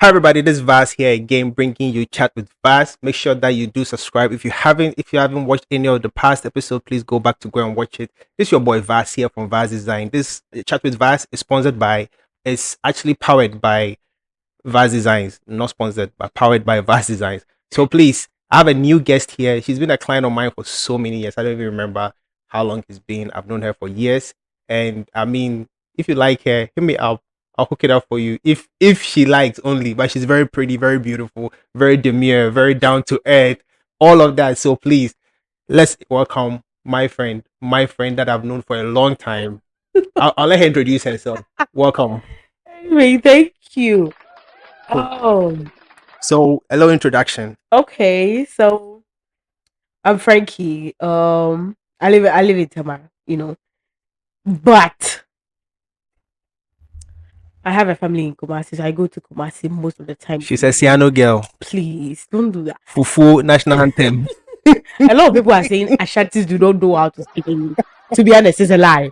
Hi everybody, this is Vas here again, bringing you chat with Vas. Make sure that you do subscribe. If you haven't watched any of the past episode, please go back to go and watch it. This is your boy Vas here from Vas Design. This chat with Vas is it's actually powered by Vas Designs, not sponsored, but powered by Vas Designs. So please, I have a new guest here. She's been a client of mine for so many years. I don't even remember how long it's been. I've known her for years, and I mean, if you like her, hit me up. I'll hook it up for you. If she likes only, but she's very pretty, very beautiful, very demure, very down to earth, all of that. So please, let's welcome my friend that I've known for a long time. I'll let her introduce herself. Welcome. Anyway, thank you. Cool. Oh, So, hello introduction. okay. So I'm Frankie. I live in Tamar, but I have a family in Kumasi, so I go to Kumasi most of the time. She's a Siano girl. Please don't do that. Fufu national anthem. A lot of people are saying Ashantis do not know how to speak English. To be honest, it's a lie.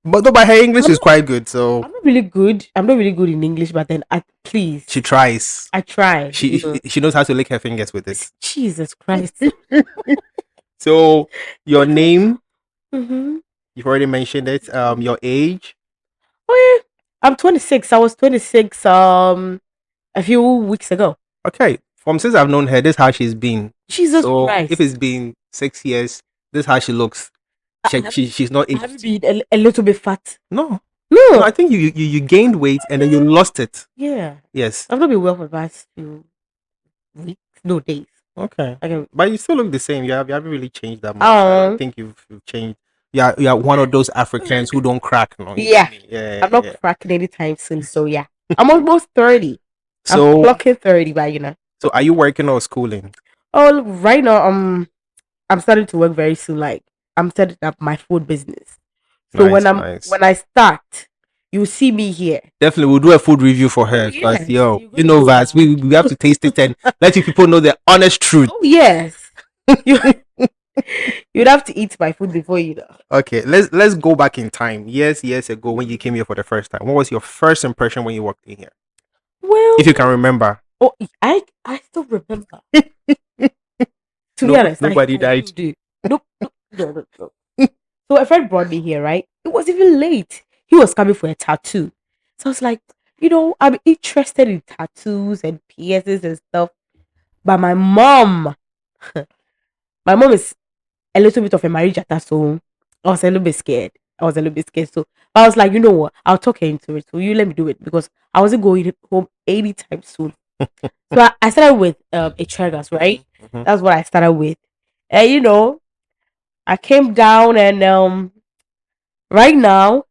But no, but her English is quite good, so I'm not really good. I'm not really good in English, but then please, she tries. I try. She knows how to lick her fingers with it. Jesus Christ. So your name, Mm-hmm. you've already mentioned it. Your age. Oh yeah, I'm 26. I was 26 a few weeks ago. Okay. From since I've known her, this is how she's been. Jesus So Christ. if it's been 6 years, this is how she looks. She's not Have aged. you been a little bit fat? No. No. No, I think you gained weight and then you lost it. Yeah. Yes. I've not been well for the past few weeks, no days. Okay. Okay. But you still look the same. You haven't really changed that much. I don't think you've changed. Yeah, you're one of those Africans who don't crack. No? Yeah. Yeah. I'm not cracking anytime soon, so yeah. I'm almost 30. I'm So, clocking 30 by so are you working or schooling? Oh, right now I'm starting to work very soon. Like I'm setting up my food business. So Nice, nice. when I start, you see me here. Definitely, we'll do a food review for her. Because, Yes, yo, you you know, know Vaz, that. we have to taste it and let you people know the honest truth. Oh yes. you you'd have to eat my food before you know. Okay, let's go back in time. Years ago when you came here for the first time. What was your first impression when you walked in here? Well, If you can remember. oh, I still remember. To be honest, Nobody I died. still do. Nope, no. So a friend brought me here, right? It was even late. He was coming for a tattoo. So I was like, I'm interested in tattoos and piercings and stuff. But my mom is a little bit of a marriage attack, so I was a little bit scared. So I was like, you know what? I'll talk her into it. So you let me do it because I wasn't going home anytime soon. So I started with a triggers, right? Mhm. That's what I started with. And I came down and right now,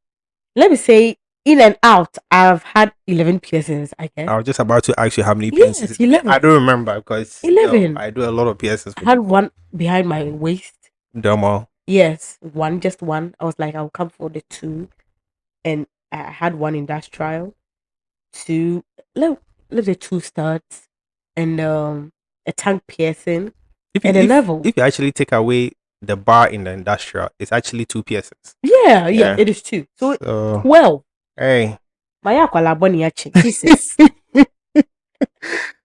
let me say in and out, I've had 11 piercings, I guess. I was just about to ask you how many Yes, piercings. 11. I don't remember because 11. I do a lot of piercings. I had one behind my waist. Dermal. Yes, just one. I was like, I'll come for the two. And I had one industrial, two, let's say two studs, and a tongue piercing, and a level. If you actually take away the bar in the industrial, it's actually 2 piercings. Yeah, Yeah. it is two. So, So 12. hey, My akwala bunny achi. Jesus.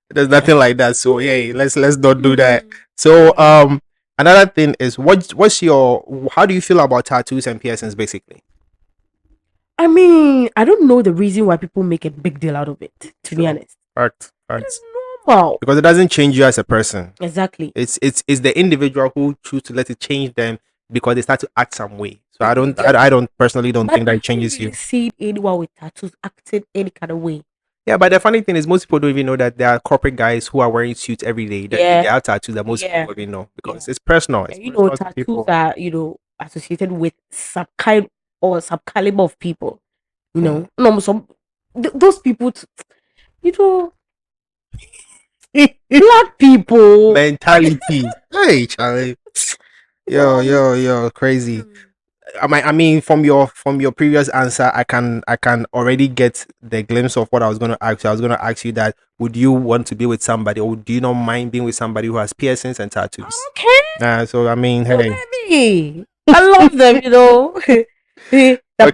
there's nothing like that. So hey, let's not do that. So another thing is how do you feel about tattoos and piercings basically? I mean, I don't know the reason why people make a big deal out of it, to be Sure. honest. Facts. It's normal. Because it doesn't change you as a person. Exactly. It's the individual who choose to let it change them because they start to act some way. So I don't personally don't think that it changes you. See anyone with tattoos acting any kind of way. Yeah, but the funny thing is most people don't even know that there are corporate guys who are wearing suits every day. They are tattoos that most people don't even know because it's personal. It's personal to tattoos people. are associated with some kind or some caliber of people. No, those people, black people mentality. Hey, Charlie. Yo, crazy. I mean, from your previous answer, I can already get the glimpse of what I was going to ask you. I was going to ask you that would you want to be with somebody, or do you not mind being with somebody who has piercings and tattoos? Okay. So I mean, hey, I love them. Okay. The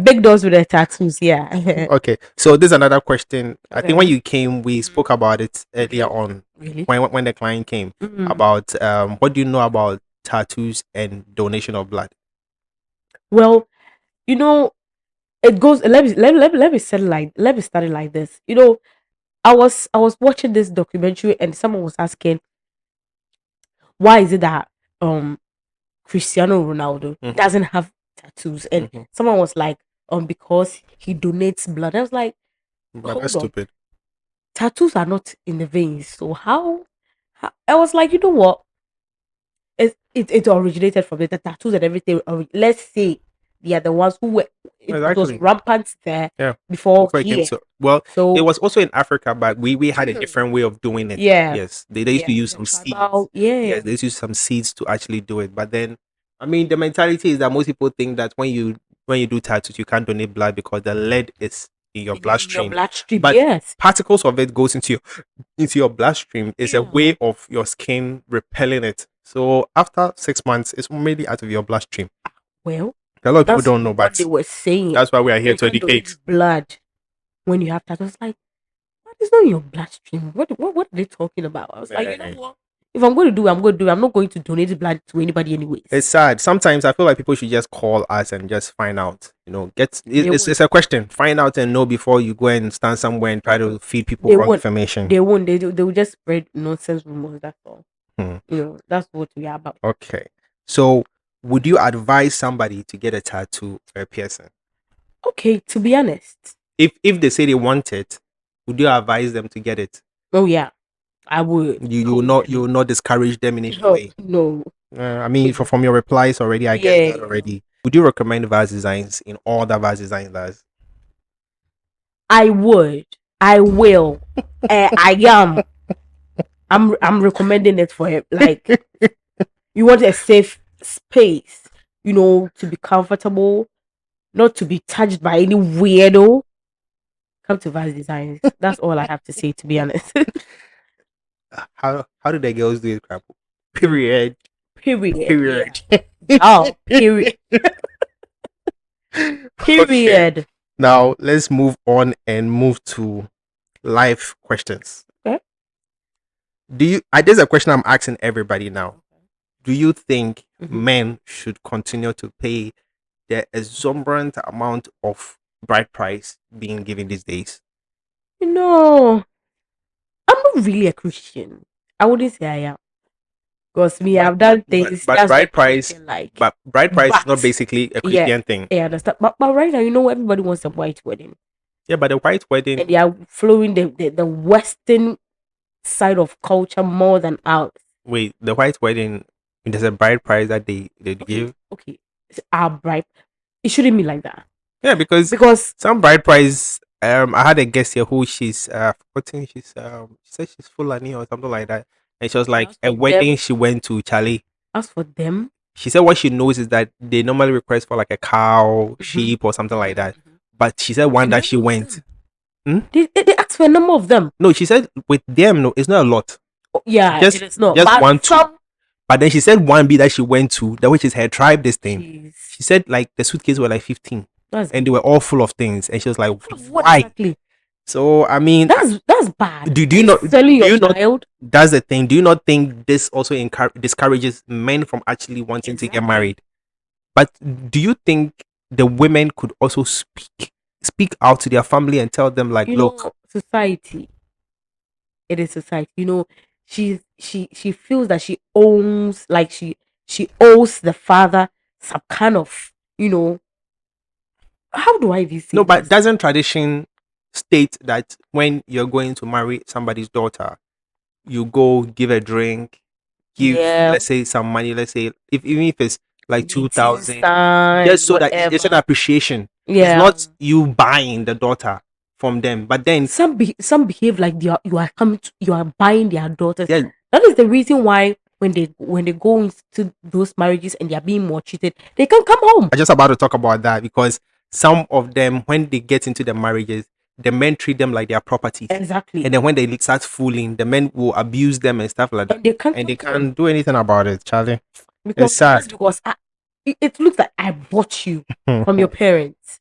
big dogs with the tattoos. Yeah. Okay. So this is another question. I think when Okay. you came, we spoke about it earlier on Really? when the client came Mm. about what do you know about tattoos and donation of blood? Well, you know, it goes. Let me start it like this. I was watching this documentary and someone was asking why is it that Cristiano Ronaldo Mm-hmm. doesn't have tattoos, and Mm-hmm. someone was like because he donates blood. I was like, But that's hold on, stupid. tattoos are not in the veins, so how? I was like, you know what? It originated from the tattoos and everything. Let's say they are the ones who were it was Exactly. rampant there Yeah. before Before it came here. to well, it So was also in Africa, but we had a different way of doing it. yeah, Yes. They used to yeah, use the some seeds. tribal, yeah, Yes, they used to use some seeds to actually do it. But then I mean the mentality is that most people think that when you do tattoos you can't donate blood because the lead is in your in your bloodstream. bloodstream. But Yes, particles of it goes into your bloodstream is a yeah. way of your skin repelling it. So after 6 months, it's already out of your bloodstream. Well, A lot of people that's don't know, what they but were saying. that's why we are So here you to can't educate. donate blood when you have tattoos. Like, what is not in your bloodstream? What are they talking about? I was like, you know Eh, what? If I'm going to do it, I'm going to do it. I'm not going to donate blood to anybody anyways. It's sad. Sometimes I feel like people should just call us and just find out. You know, They it's won't. a question. Find out and know before you go and stand somewhere and try to feed people They wrong won't. information. They won't. They will just spread nonsense rumors. That's all. Hmm. That's what we are about. Okay. So, would you advise somebody to get a tattoo or a piercing? Okay, to be honest. If they say they want it, would you advise them to get it? Oh yeah, I would You totally. will not discourage them in any No, way. no. I mean, from your replies already, I guess Yeah, that already. Would you recommend Vase Designs in all that Vase Design does? I would. I will. I am. I'm recommending it for him. Like you want a safe space, to be comfortable, not to be touched by any weirdo. Come to Vast Designs. That's all I have to say, to be honest. How do the girls do it, crap? Period. Period. Yeah. Period. Oh, period. Okay. Period. Now let's move on and move to life questions. Okay. Do you? There's a question I'm asking everybody now. Do you think Mhm. men should continue to pay the exorbitant amount of bride price being given these days? You know, I'm not really a Christian. I wouldn't say I am. Because me, But I've done things but just bride like price, Christian like. but bride price is not But basically a yeah, Christian thing. I understand. But right now, everybody wants a white wedding. Yeah, but the white wedding. And they are following the Western side of culture more than ours. Wait, the white wedding. There's a bride price that they Okay, give. okay. It's our bribe. It shouldn't be like that. Yeah, because Because some bride price. I had a guest here who she's forgotten. She said she's Fulani or something like that, and she was okay, like a wedding she went to, Charlie. as for them, She said what she knows is that they normally request for like a cow, mhm, sheep, or something like that. mhm. But she said A one that she number of went. them. Hmm? They ask for a number of them. No, she said with them, no, it's not a lot. Oh, yeah, it Just is not. just But one, two. some, But then she said one B that she went to, that which is her tribe, this thing. jeez, She said like the suitcase were like 15 that's and they were all full of things. And she was like, full of what why? exactly? So I mean, That's bad. do Are you you not selling do your you not child? that's the thing. Do you not think this also discourages men from actually wanting to get Exactly. married? But do you think the women could also speak out to their family and tell them like, look, Society. It is society. She feels that she owns, like she owes the father some kind of, how do I even say no, but this? doesn't tradition state that when you're going to marry somebody's daughter, you go give a drink, give Yeah, let's say some money, let's say if even if it's like two meeting thousand, sign, just so that it's an whatever. appreciation. It's Yeah. not you buying the daughter from them, but then Some behave like you are buying their daughters. yeah, That is the reason why when they go into those marriages and they are being more treated, they can come home. I'm just about to talk about that because some of them, when they get into the marriages, the men treat them like their properties. Exactly. And then when they start fooling, the men will abuse them and stuff like that. And they can't And they come home can't do anything about it, Charlie. It's because sad. just because it looks like I bought you from your parents.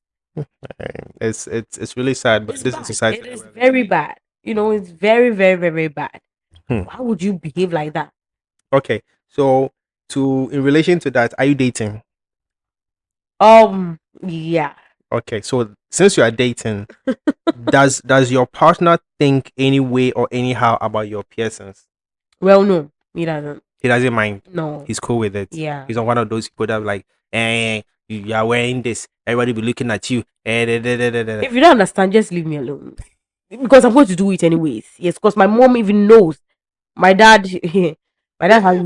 It's really sad, but It's this is bad. society It that is we're living very bad. You know, it's very, very, very bad. in. Why would you behave like that? Okay, so to in relation to that, are you dating? Yeah. Okay, so since you are dating, does your partner think any way or anyhow about your piercings? Well, no, he doesn't. He doesn't mind. No. He's cool with it. Yeah. He's not one of those people that like, you are wearing this. Everybody be looking at you. Da, da, da, da, da. If you don't understand, just leave me alone. Because I'm going to do it anyways. Yes, because my mom even knows. My dad, my dad has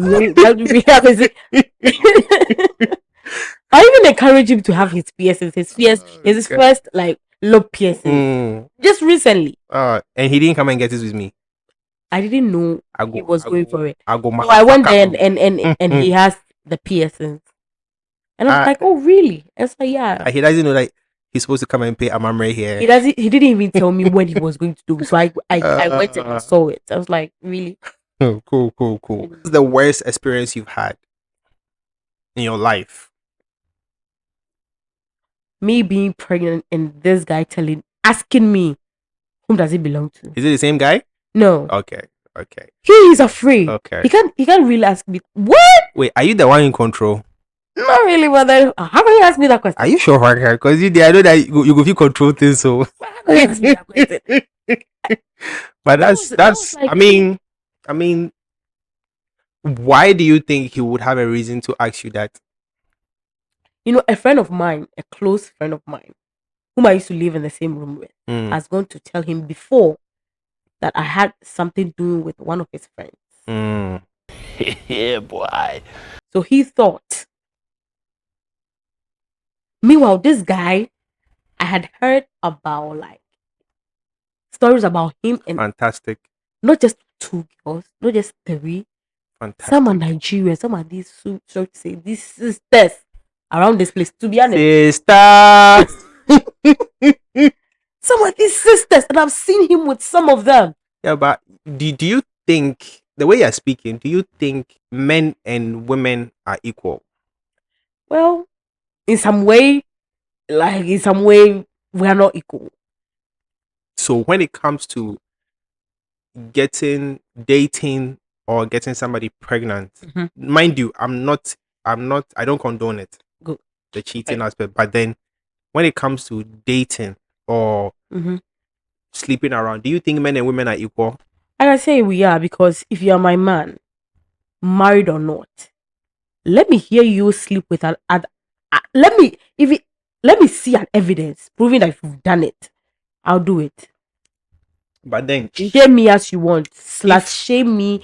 I even encourage him to have his piercings. His Okay. first like love piercings. Mm. Just recently, And he didn't come and get this with me. I didn't know I he go, was I going go, for it. I go, So I went there motherfucker. and he has the piercings. And I was uh, like, oh really? I was like, yeah. he doesn't know that he's supposed to come and pay Amamre here. He didn't even tell me when he was going to do it. So I went and I Uh, saw it. I was like, really? cool. What's the worst experience you've had in your life? Me being pregnant and this guy asking me whom does it belong to? Is it the same guy? No. Okay. Okay. He is afraid. Okay. He can't really ask me what? Wait, are you the one in control? Not really, but then how can you ask me that question? Are you sure, Franca? Because I know that you go feel control things. So, How can you ask me that question? but That was like I mean, why do you think he would have a reason to ask you that? a friend of mine, a close friend of mine, whom I used to live in the same room with, Mm, has gone to tell him before that I had something doing with one of his friends. mm. Yeah, boy. So he thought. Meanwhile, this guy, I had heard about like stories about him and Fantastic, not just two girls, not just three. Some are fantastic. Nigerian, some are these so to say these sisters around this place. To be honest, Sister. some of these sisters, and I've seen him with some of them. Yeah, but do you think the way you're speaking? Do you think men and women are equal? Well, in some way, we are not equal. So when it comes to dating, or getting somebody pregnant, Mhm. mind you, I don't condone it, Good. the cheating Right. aspect. But then when it comes to dating or Mhm. sleeping around, do you think men and women are equal? I can say we are because if you are my man, married or not, let me hear you sleep with let me if it, let me see an evidence proving that you've done it. I'll do it. But then, Shame me as you want, if shame me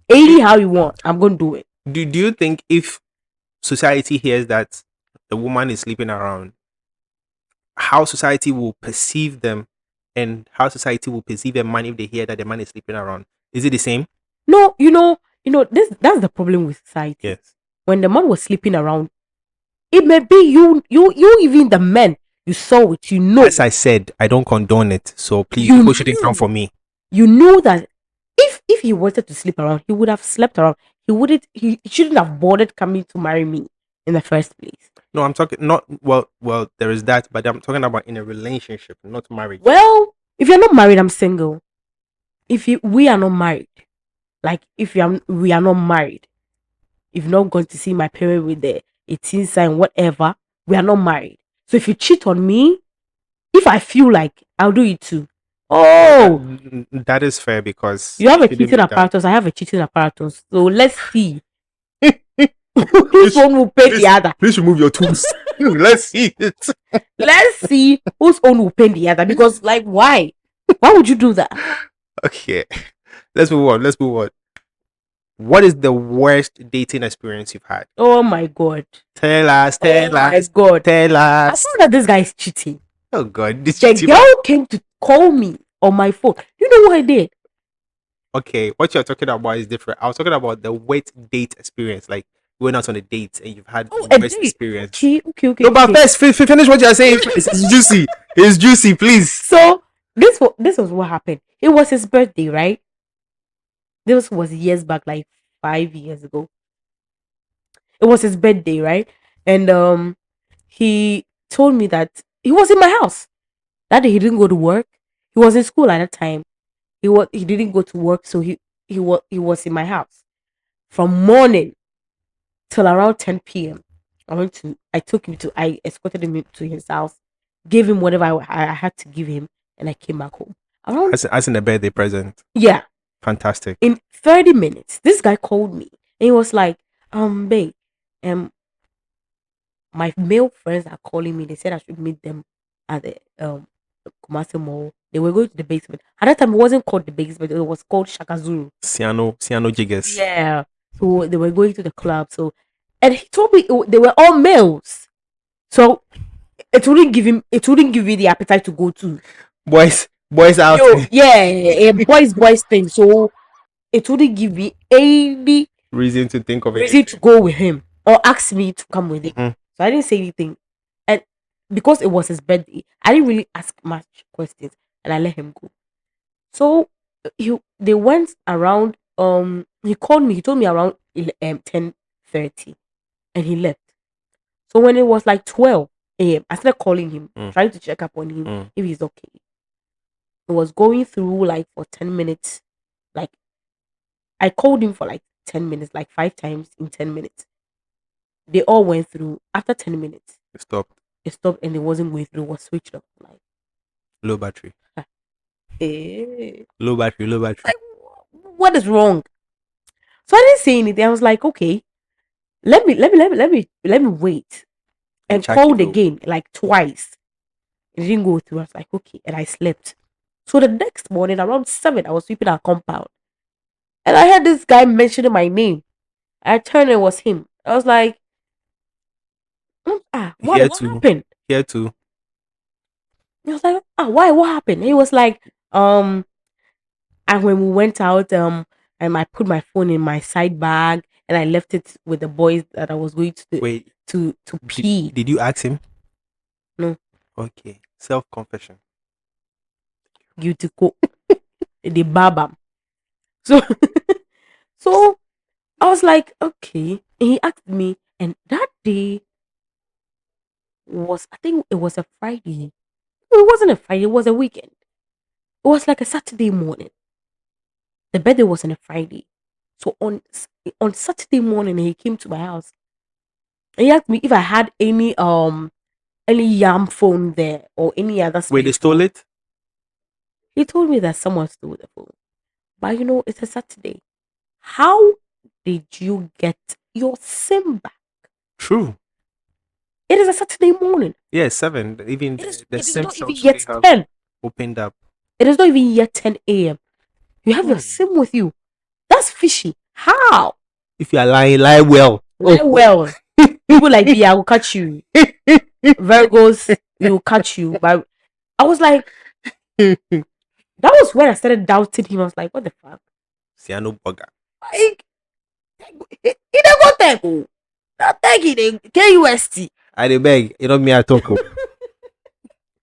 anyhow you want. I'm gonna do it. do you think if society hears that the woman is sleeping around, how society will perceive them, and how society will perceive a man if they hear that the man is sleeping around? Is it the same? No, this that's the problem with society. Yes. When the man was sleeping around, it may be you even the men you saw it, As I said, I don't condone it. So please, You people shouldn't come knew. for me. you knew that if he wanted to sleep around, he would have slept around. He shouldn't have bothered coming to marry me in the first place. No, I'm talking not well, there is that, but I'm talking about in a relationship, not marriage. Well, if you're not married, I'm single. We are not married, like we are not married. If you're not going to see my parent with the 18 sign, whatever, we are not married. So if you cheat on me, if I feel like I'll do it too. Oh, That is fair because you have it a shouldn't cheating be done. apparatus. I have a cheating apparatus. So let's see whose Please, one will pay the other. please remove your tools. Let's see it. Let's see whose own will pay the other. Because, like, why? Why would you do that? Okay, let's move on. Let's move on. What is the worst dating experience you've had? Oh my god. Tell us, Oh tell my us, god. tell I us. saw that this guy is cheating. Oh God, this The cheating. girl came to call me on my phone. You know what I did? Okay, what you're talking about is different. I was talking about the wet date experience, like going out on a date and you've had Oh, the a worst date. experience. Okay. No, but first, finish what you're saying. It's juicy. It's juicy, please. So this was what happened. It was his birthday, right? This was years back, like 5 years ago. It was his birthday, right? And he told me that he was in my house. That day he didn't go to work. He was in school at that time. He didn't go to work, so he was in my house from morning till around 10 p.m. I escorted him to his house, gave him whatever I had to give him, and I came back home. Around, As in a birthday present. yeah, Fantastic. in 30 minutes, this guy called me and he was like, babe, um, my male friends are calling me. They said I should meet them at the Kumasi Mall. They were going to the basement. At that time, it wasn't called the basement. It was called Shakazuru. Siano Jiggers. Yeah. So they were going to the club. So, and he told me they were all males. So it wouldn't give him. It wouldn't give me the appetite to go to. Boys out. Yeah, a boys thing. So it wouldn't give me any Reason to think of reason to go with him or ask me to come with him. Mhm. So I didn't say anything. And because it was his birthday, I didn't really ask much questions and I let him go. So they went around he called me, he told me around 10:30 and he left. So when it was like 12 a.m., I started calling him, trying to check up on him if he's okay. It was going through like for 10 minutes. Like I called him for like 10 minutes, like 5 times in 10 minutes. They all went through. After 10 minutes, Stop. it stopped and it wasn't going through. It was switched off. Like, Low battery. eh, Low battery. Low battery. like, what is wrong? So I didn't say anything. I was like, okay, let me wait. And Check called it out. again like twice. It didn't go through. I was like, okay, and I slept. So the next morning around 7, I was sweeping our compound, and I heard this guy mentioning my name. I turned, it was him. I was like, Here what too. happened? Here too. I was like, why? What happened? And he was like, and when we went out, and I put my phone in my side bag and I left it with the boys that I was going to Wait. to pee. Did you ask him? No. Okay. Self confession. Guilty co the baba. So so I was like, okay. And he asked me, and that day was, I think it was a Friday. No, it wasn't a Friday, it was a weekend. It was like a Saturday morning. The birthday was on a Friday. So on Saturday morning he came to my house and he asked me if I had any yam phone there or any other Wait, they spare stole phone. it? He told me that someone stole the phone. But it's a Saturday. How did you get your SIM back? True. It is a Saturday morning. Yeah, 7. Even It is, the it is SIM not even shops yet they have 10. opened up. It is not even yet 10 a.m. You have your SIM with you. That's fishy. How? If you are lying, lie well. Lie well. People like me, I will catch you. Virgos, we will catch you. But I was like, that was when I started doubting him. I was like, what the fuck? Siano Burger. Like, he don't go take. Not take it. KUST. I dey beg. You know me, I talk.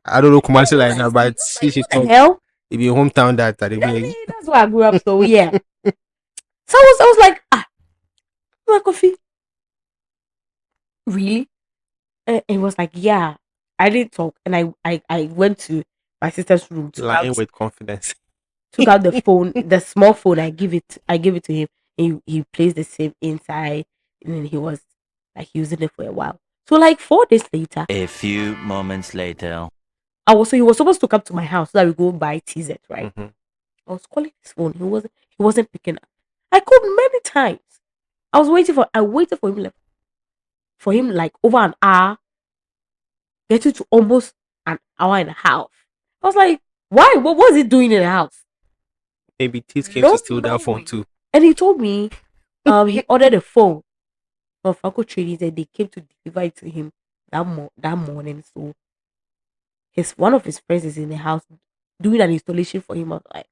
I don't know commercial like now, but she What the talk. hell? If you hometown that, I dey beg. That's where I grew up. So yeah. So I was like, my coffee. Really? And he was like, yeah. I didn't talk, and I went to my sister's room, Lying with confidence. took out the phone, the small phone. I gave it to him. He placed the SIM inside, and then he was like using it for a while. So like 4 days later, A few moments later. he was supposed to come to my house so that we go buy TZ, right? Mhm. I was calling his phone. He wasn't picking up. I called many times. I waited for him like over an hour, getting to almost an hour and a half. I was like, why? What was he doing in the house? Maybe thieves came to Not steal that phone knowing. too. And he told me he ordered a phone from Franco Trading and they came to deliver it to him that morning. So one of his friends is in the house doing an installation for him. I was like,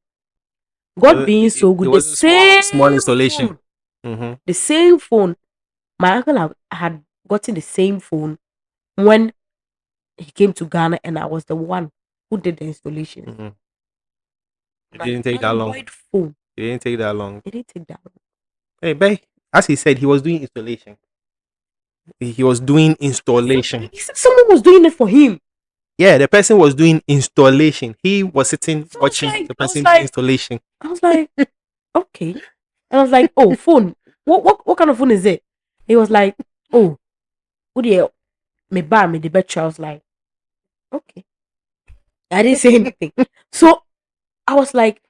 God being so good, It the wasn't same small installation. phone, Mm-hmm. the same phone. My uncle had gotten the same phone when he came to Ghana, and I was the one who did the installation. Mm-hmm. It My didn't take that long. Android phone. It didn't take that long. It didn't take that long. Hey, babe, as he said, he was doing installation. He was doing installation. He said someone was doing it for him. Yeah, the person was doing installation. He was sitting So watching the I was person do like, installation. okay. And I was like, oh, phone. What kind of phone is it? He was like, oh, what do you me buy me the betcha? I was like, okay. I didn't say anything. So I was like,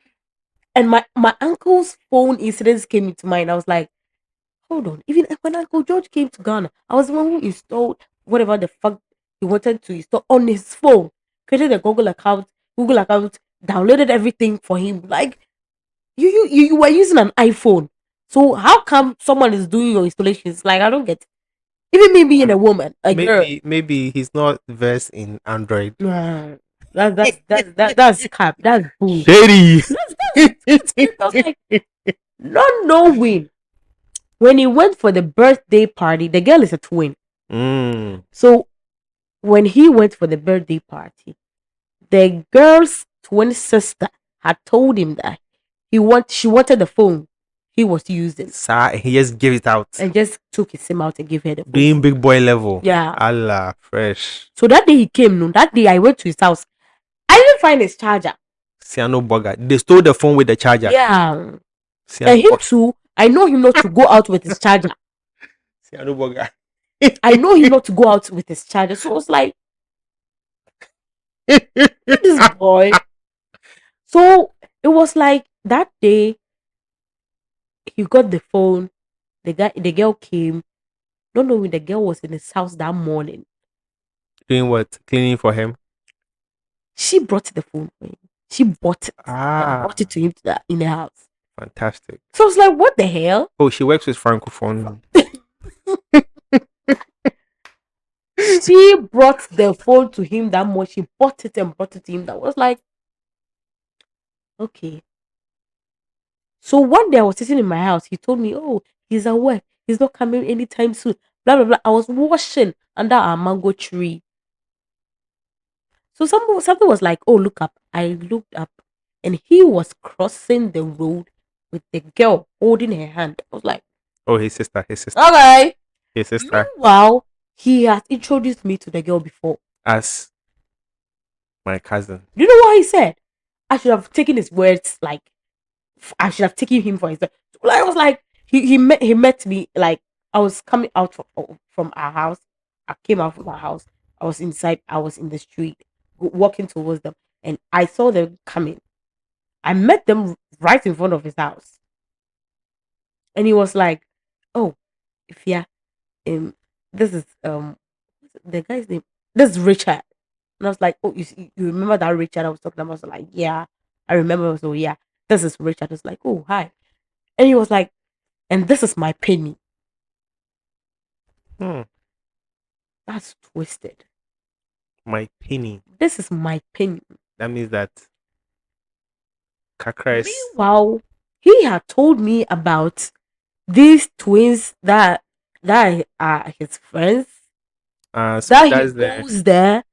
and my uncle's phone incidents came into mind. I was like, hold on. Even when Uncle George came to Ghana, I was the one who installed whatever the fuck he wanted to install on his phone. Created a Google account, downloaded everything for him. Like you were using an iPhone. So how come someone is doing your installations? Like I don't get it. Even me being a woman, a girl. Maybe he's not versed in Android. Nah, that's cap. That's bull. Shady. I was like, not knowing. When he went for the birthday party, the girl is a twin. Mm. So when he went for the birthday party, the girl's twin sister had told him that she wanted the phone he was using Sir, he just gave it out. and just took his SIM out and gave her the phone. Doing big boy level. Yeah. Allah, fresh. So that day he came, no, that day I went to his house. I didn't find his charger. Siano Burger. They stole the phone with the charger. Yeah. Siano And him Burger. too, I know him not to go out with his charger. Siano Burger. I know him not to go out with his charger. So I was like, this boy. So it was like that day he got the phone. The girl came. Not knowing the girl was in his house that morning. Doing what? Cleaning for him. She brought the phone for him. She bought it. And Ah, brought it to him in the house. fantastic. So I was like, what the hell? Oh, she works with Francophone. She brought the phone to him that much. She bought it and brought it to him. That was like, okay. So one day I was sitting in my house. He told me, oh, he's at work. He's not coming anytime soon. Blah, blah, blah. I was washing under our mango tree. So something was like, oh, look up. I looked up and he was crossing the road with the girl holding her hand. I was like, Oh, his sister. okay. His sister. Meanwhile, he has introduced me to the girl before. As my cousin. You know what he said? I should have taken his words like I should have taken him for his word. Like, I was like, he met me like I was coming out from our house. I came out from our house. I was inside. I was in the street walking towards them, and I saw them coming. I met them right in front of his house, and he was like, "Oh, if yeah, this is the guy's name. This is Richard." And I was like, "Oh, you remember that Richard I was talking about?" I was like, "Yeah, I remember." So yeah, this is Richard. I was like, "Oh, hi," and he was like, "And this is my penny." Hmm. That's twisted. My penny. This is my penny. That means that Kakra is. Meanwhile, he had told me about these twins that are his friends. So That he that's the goes there,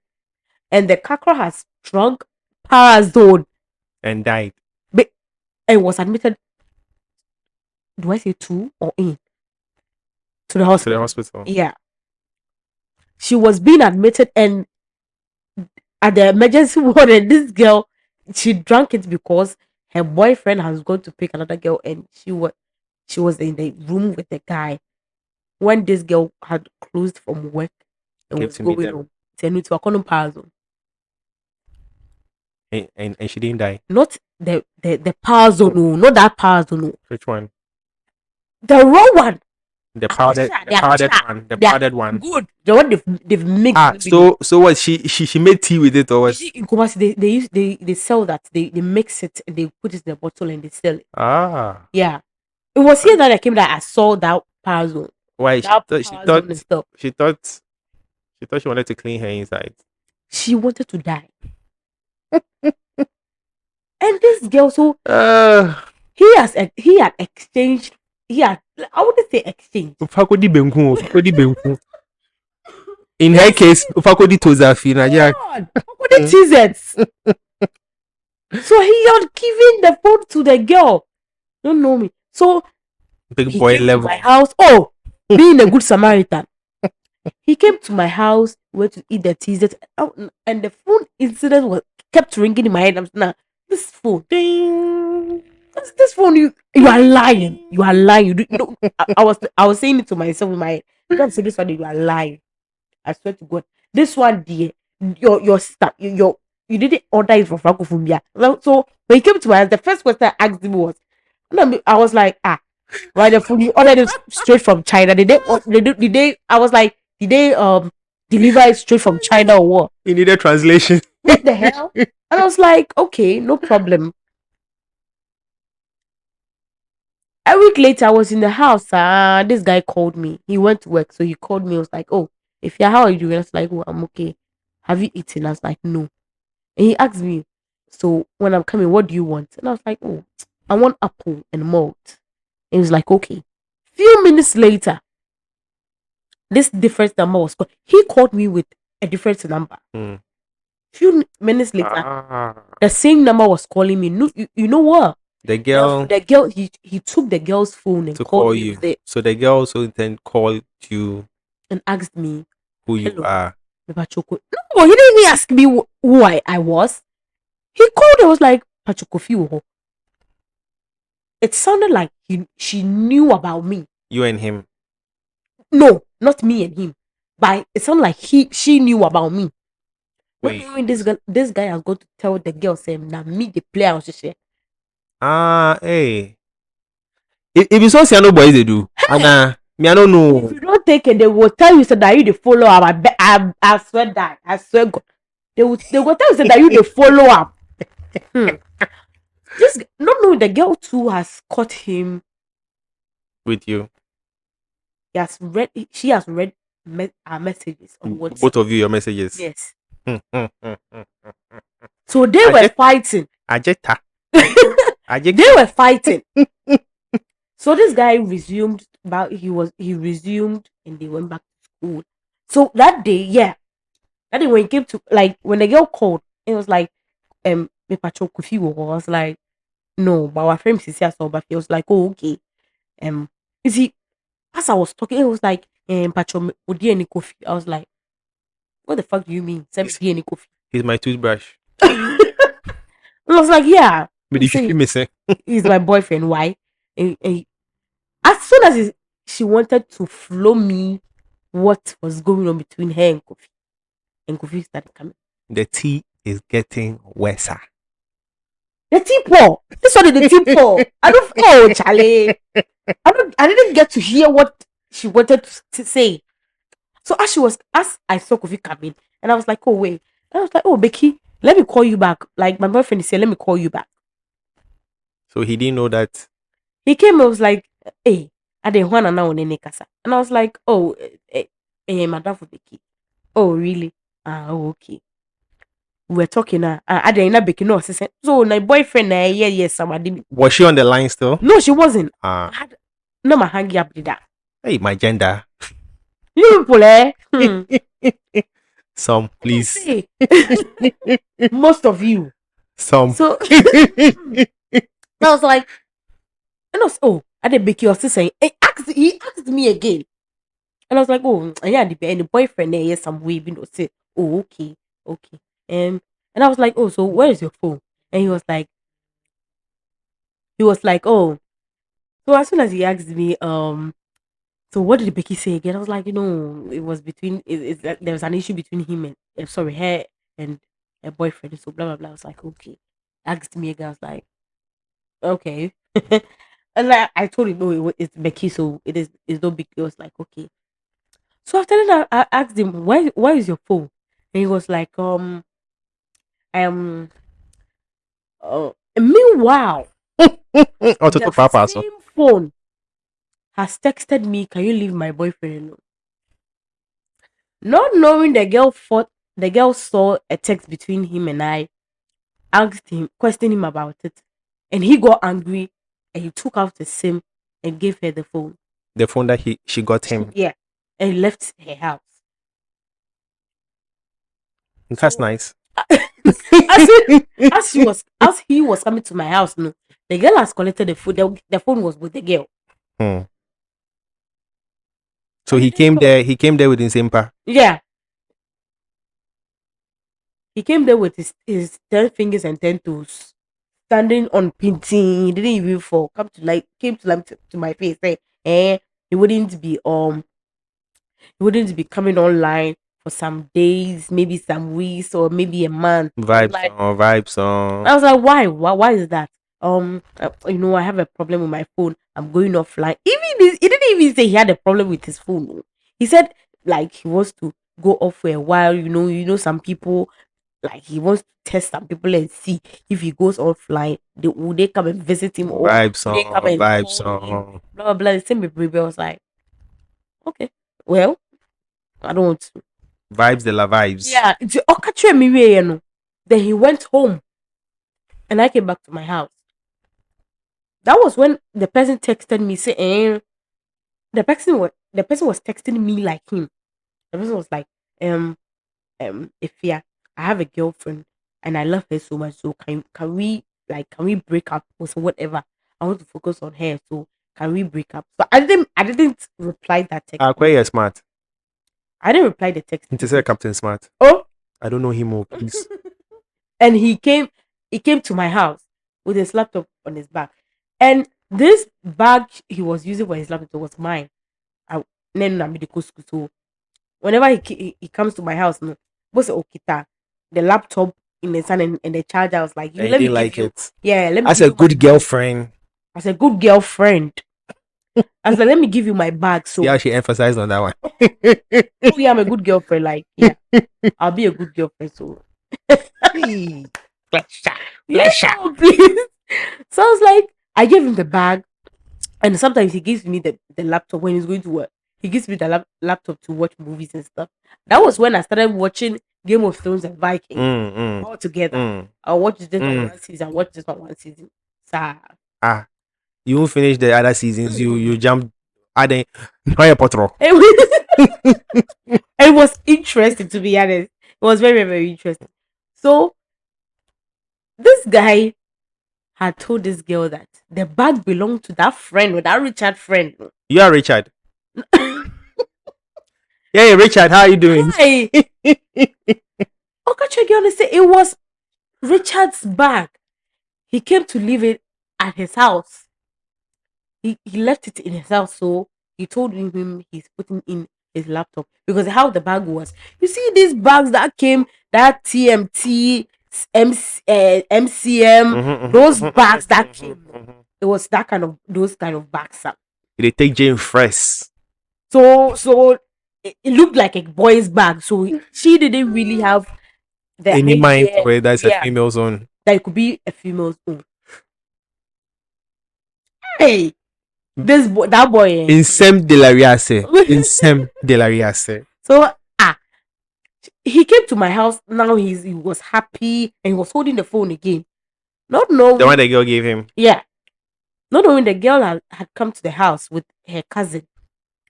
and the kakra has drunk parazone and died. and was admitted. Do I say to or in to the hospital? To the hospital. Yeah, she was being admitted, and at the emergency ward, and this girl, she drank it because her boyfriend has gone to pick another girl, and she was in the room with the guy when this girl had closed from work and Came was to meet going them. home. Tell to a condom parazone. And she didn't die. Not the parazone, no, not that parazone, no. Which one? The raw one. The powdered one. The They are powdered one. Good. The one they've mixed. Ah, so what? She made tea with it, or you what? see, in Kumasi, they sell that. They mix it and they put it in a bottle and they sell it. Ah, Yeah. It was here that I came that I saw that parazone. why? That She parazone thought and stuff. she thought she wanted to clean her inside. She wanted to die. And this girl, so he had exchanged. I wouldn't say exchange. Ufakodi benku. In her case, Ufakodi tozafi na yeah. God, what the teasers? So he had given the phone to the girl. Don't know me. So Big he boy came to level. my house. Oh, being a good Samaritan. He came to my house, went to eat the teasers, and the phone incident was kept ringing in my head. I'm nah, this phone, Ding. this phone, you are lying. You are lying. You don't, I was saying it to myself in my head. You don't say this one, you are lying. I swear to God. This one, dear, your sister, you didn't order it from Francophobia. So when he came to my house, the first question I asked him was, I was like, why the food you ordered it straight from China? Did they I was like, did they deliver it straight from China or what? You need a translation. What the hell? And I was like, okay, no problem. A week later, I was in the house. This guy called me. He went to work, so he called me. I was like, "Oh, if you're, how are you doing?" I was like, "Oh, I'm okay. Have you eaten?" I was like, "No." And he asked me, "So when I'm coming, what do you want?" And I was like, "Oh, I want apple and malt." And he was like, "Okay." Few minutes later, this different number was called. He called me with a different number. Mm. Few minutes later, the same number was calling me. No, you know what? The girl The girl, he took the girl's phone and to called call me you. with it So the girl also then called you and asked me, who you "Hello, are. Pachoko." No, he didn't even ask me who I was. He called and was like, "Pachoko Fiwo." It sounded like she knew about me. You and him. No, not me and him. But it sounded like she knew about me. Not Wait. knowing this guy has got to tell the girl, saying, "Now me the player on share." Hey. If you saw Siano boys they do. Anna, me I don't If know. you don't take it, they will tell you so that you the follow up. I swear that. I swear God. They will tell you so that you the follow up. This not knowing the girl too has caught him. With you. She has read our messages on WhatsApp. Both of you, your messages. Yes. I So they were fighting. Ajeta. They were fighting. So this guy resumed, but he resumed and they went back to school. So that day, when he came to, like, when the girl called, it was like, me patrol Kofi wo. I was like, no, but our friend is here, so but he was like, oh, okay. You see, as I was talking, it was like, patrol Odi any Kofi. I was like, what the fuck do you mean? Send me any Kofi. He's my toothbrush. I was like, yeah. But if you missing. He's my boyfriend. Why? And as soon as she wanted to flow me what was going on between her and Kofi started coming. The tea is getting worse. The tea pour. This one is the tea pour. Oh, Charlie. I didn't get to hear what she wanted to say. So as I saw Kofi coming, and I was like, oh wait. And I was like, oh Becky, let me call you back. Like my boyfriend is here, let me call you back. So he didn't know that. He came and was like, hey, I didn't want to know any casa. And I was like, oh, madam for Becky. Oh, really? Oh, okay. We were talking. I didn't know Becky. No, so my boyfriend, yes, somebody. Was she on the line still? No, she wasn't. No, my hangy up did that. Hey, my gender. You people, Some, please. Most of you. Some. So I was like, I didn't Becky or sister. He asked me again. And I was like, oh, yeah, the boyfriend there, yes, some way, say, oh, okay. And I was like, oh, so where is your phone? And he was like, oh. So as soon as he asked me, so what did Becky say again? I was like, it was between, there was an issue between him and, her and her boyfriend. So blah, blah, blah. I was like, okay. Asked me again. I was like, okay. And I told him, no, it's Becky. So it's no big deal. I was like, okay. So after that, I asked him, why is your phone? And he was like, meanwhile, the same phone has texted me, can you leave my boyfriend alone? Not knowing the girl saw a text between him and I, asked him, questioned him about it, and he got angry and he took out the SIM and gave her the phone. The phone that she got him. Yeah. And left her house. That's nice. As he was coming to my house, no, the girl has collected the phone. The phone was with the girl. So he came there. He came there with Nsempa. Yeah. He came there with his 10 fingers and 10 toes, standing on painting. He didn't even fall. Came to my face. Say, he wouldn't be coming online for some days, maybe some weeks, or maybe a month. Vibes on. I was like, why? Why is that? I have a problem with my phone. I'm going offline. He didn't even say he had a problem with his phone. No. He said like he wants to go off for a while. Some people, like he wants to test some people and see if he goes offline, would they come and visit him, or Vibes would they come and vibes call him? on. Blah blah blah. The same with baby. I was like, okay, well, I don't want to. Vibes de la vibes. Yeah, then he went home, and I came back to my house. That was when the person texted me saying, the person was texting me like him. The person was like, Ifya, I have a girlfriend and I love her so much. So can we break up or so whatever? I want to focus on her. So can we break up? So I didn't reply that text. Quite smart. I didn't reply the text. It is a Captain Smart. Oh, I don't know him more, please. and he came to my house with his laptop on his back, and this bag he was using for his laptop was mine. So whenever he comes to my house, no, what's okita, the laptop in the sun and the charger. I was like, I let me didn't like give you, it. yeah, let me As give a you my good girlfriend. as a good girlfriend. I was like, let me give you my bag. So Yeah, she emphasized on that one. oh yeah, I'm a good girlfriend. Like, yeah, I'll be a good girlfriend. So yeah, please. So I was like, I gave him the bag, and sometimes he gives me the laptop when he's going to work. He gives me the laptop to watch movies and stuff. That was when I started watching Game of Thrones and Vikings all together. I'll watch this on one season, watch this on one season. So, you won't finish the other seasons. You jump. Adding no potro. It was interesting, to be honest. It was very, very interesting. So this guy had told this girl that the bag belonged to that friend, or that Richard friend. You are Richard. Yeah, Richard, how are you doing? Hi. Okay, girl, say it was Richard's bag. He came to leave it at his house. He left it in his house, so he told him he's putting in his laptop, because how the bag was. You see these bags that came, that TMT, MCM, those bags that came. It was those kind of bags. They take Jane Fresh. So it looked like a boy's bag. So she didn't really have the any mind idea, where that's a female's own. that it could be a female's own. Hey, that boy. Insem de la Riase. So he came to my house. Now he was happy and he was holding the phone again. Not knowing the one the girl gave him. Yeah. Not knowing the girl had come to the house with her cousin.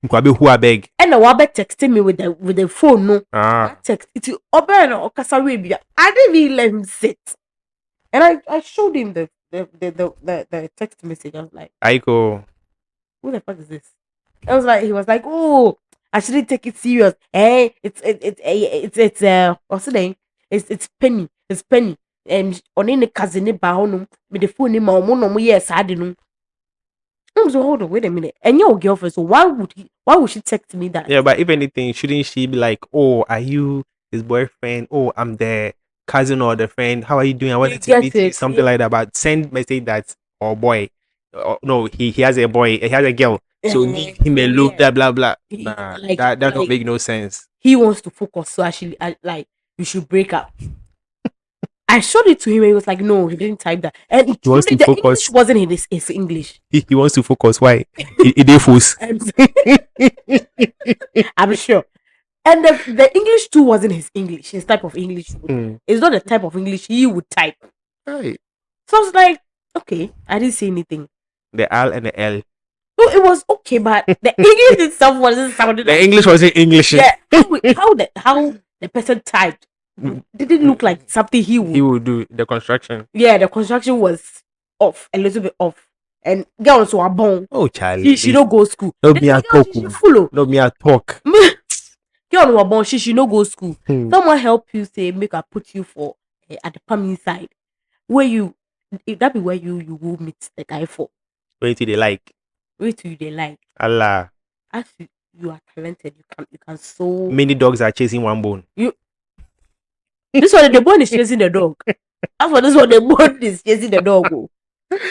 Who I beg. And the Wabe texted me with the phone. No. Text it. I didn't even let him sit. And I showed him the text message. I was like, Aiko. Who the fuck is this? He was like, oh, I shouldn't take it serious. Hey, it's what's the name? It's Penny. It's Penny. And on any cousin with the phone in my mom, yes, I didn't. So hold on, wait a minute. And your girlfriend, so why would she text me that? Yeah, but if anything, shouldn't she be like, oh, are you his boyfriend? Oh, I'm the cousin or the friend. How are you doing? I wanted to meet you. Something like that. But send message that, oh boy. No, he has a boy, he has a girl. So leave him alone, blah blah blah. Nah, that don't make no sense. He wants to focus, so actually, we should break up. I showed it to him and he was like, no, he didn't type that. And he wants to focus. English wasn't his English. He wants to focus. Why? He force. I'm sure. And the English too wasn't his English, his type of English. It's not the type of English he would type. Right. So I was like, okay, I didn't say anything. The L and the L. No, it was okay, but the English itself wasn't sounding. The English wasn't English. Yeah, how the person typed didn't look like something he would do. The construction. Yeah, the construction was off, a little bit off, and girls who are born. Oh, Charlie. She don't go school. No The me a girl, talk. she follow. No me a talk. Girl who are born, she no go school. Hmm. Someone help you say make her put you for at the palm inside where you if that be where you will meet the guy for. Wait till they like. Wait till you they like. Allah. As you are talented, you can so Many dogs are chasing one bone. this one the bone is chasing the dog. As for this one, the bone is chasing the dog. Oh.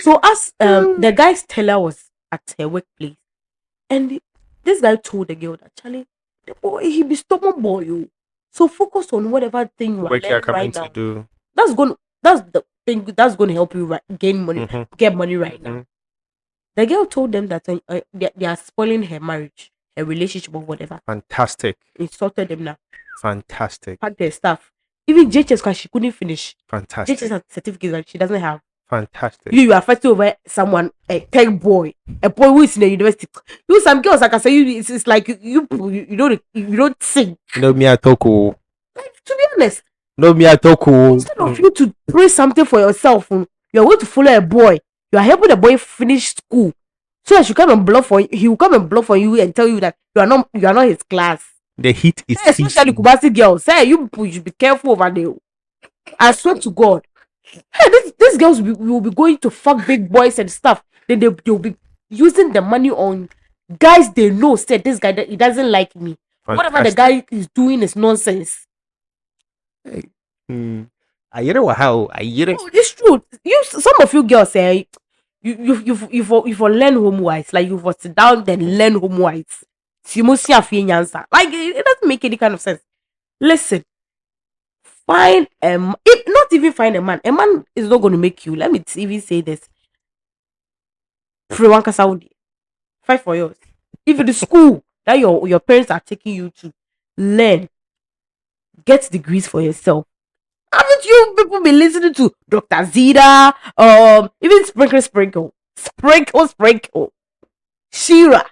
So as the guy's teller was at her workplace, and this guy told the girl that Charlie, the boy he be stubborn boy. Oh. So focus on whatever thing you are What you are learning coming right to now. do? That's the thing that's going to help you gain money, Mhm. get money right now. Mhm. The girl told them that they are spoiling her marriage, her relationship, or whatever. Fantastic. Insulted them now. Fantastic. Packed their stuff. Even JHS because she couldn't finish. Fantastic. JHS certificates that she doesn't have. Fantastic. You are fighting over someone, a tech boy, a boy who is in the university. You some girls like I say, it's like you don't sing. No me a talk. Oh. Like, to be honest, No me a talk. Oh. instead of you to pray something for yourself, you are going to follow a boy. You are helping the boy finish school, so that you come and bluff for you. He will come and bluff for you and tell you that you are not his class. The heat is Especially heating. Kubasi girls. Say you should be careful over there. I swear to God. Hey, these girls will be going to fuck big boys and stuff. Then they'll be using the money on guys they know. Said this guy that he doesn't like me. Whatever the guy is doing is nonsense. I hear what how I hear it. Oh, it's true. Some of you girls say you for learn home wise. Like you for sit down then learn home wise. You must see a answer. Like it doesn't make any kind of sense. Listen. Find not even find a man. A man is not going to make you. Let me even say this. Franca Saudi. Fight for yours. If it is school that your parents are taking you to learn, get degrees for yourself. Haven't you people been listening to Dr. Zida? Even Sprinkle. Shira.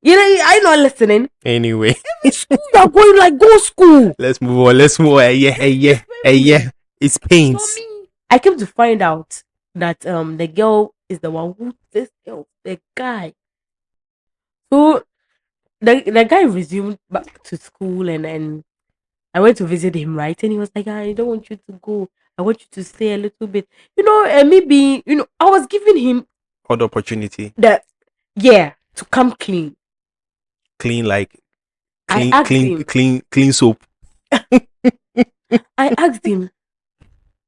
You know, are you not listening? Anyway, School, you're going like go school. let's move on. Yeah. It's pains. I came to find out that the girl is the one who the guy. So the guy resumed back to school and I went to visit him, right? And he was like, I don't want you to go. I want you to stay a little bit. You know, and maybe, I was giving him Other opportunity. to come clean. Clean like I asked him. clean soap. I asked him,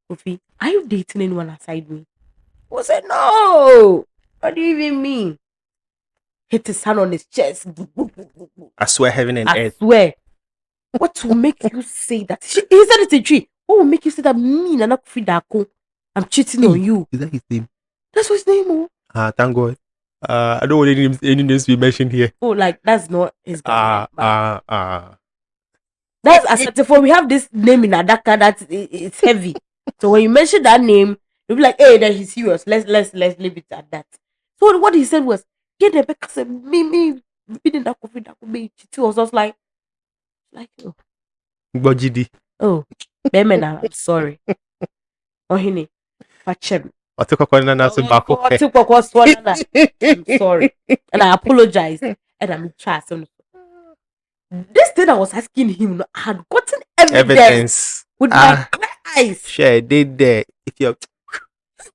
Kofi, are you dating anyone aside me? He said, no. What do you even mean? Hit his hand on his chest. I swear heaven and I earth. swear. What will make you say that? He said it's a tree. What will make you say that me, Nana Kofi Dako, I'm cheating on you? Is that his name? That's what his name, oh. Thank God. I don't want any names to be mentioned here. Oh, like that's not his guy. That's That's acceptable. For we have this name in Adaka that it's heavy. So when you mention that name, you'll be like, hey, then he's serious. Let's leave it at that. So what he said was, get the back said me in that coffee that could be cheating. I was just like oh. Gbojidi. Oh, Bemena, I'm sorry. Oh, Hini, Fachem. I'm sorry. And I apologize. And I'm trusting. This thing I was asking him, I had gotten evidence with my eyes. Share, did there. If you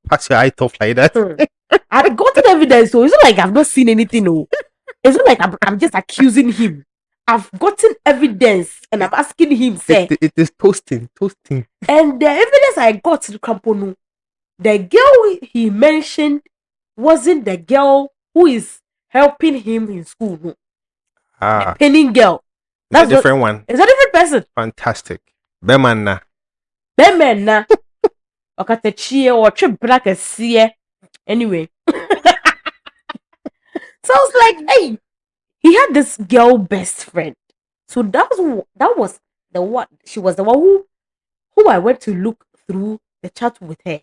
pass your eye top like that. I had gotten evidence, so it's not like I've not seen anything. No. It's not like I'm just accusing him. I've gotten evidence and I'm asking him, say, it is toasting. And the evidence I got to Kamponu, the girl he mentioned wasn't the girl who is helping him in school. No. The penning girl. That's a different one. It's a different person. Fantastic. Bemanna. Okay, cheer or trip black as see. Anyway. So I was like, hey, he had this girl best friend. So that was the one. She was the one who I went to look through the chat with her.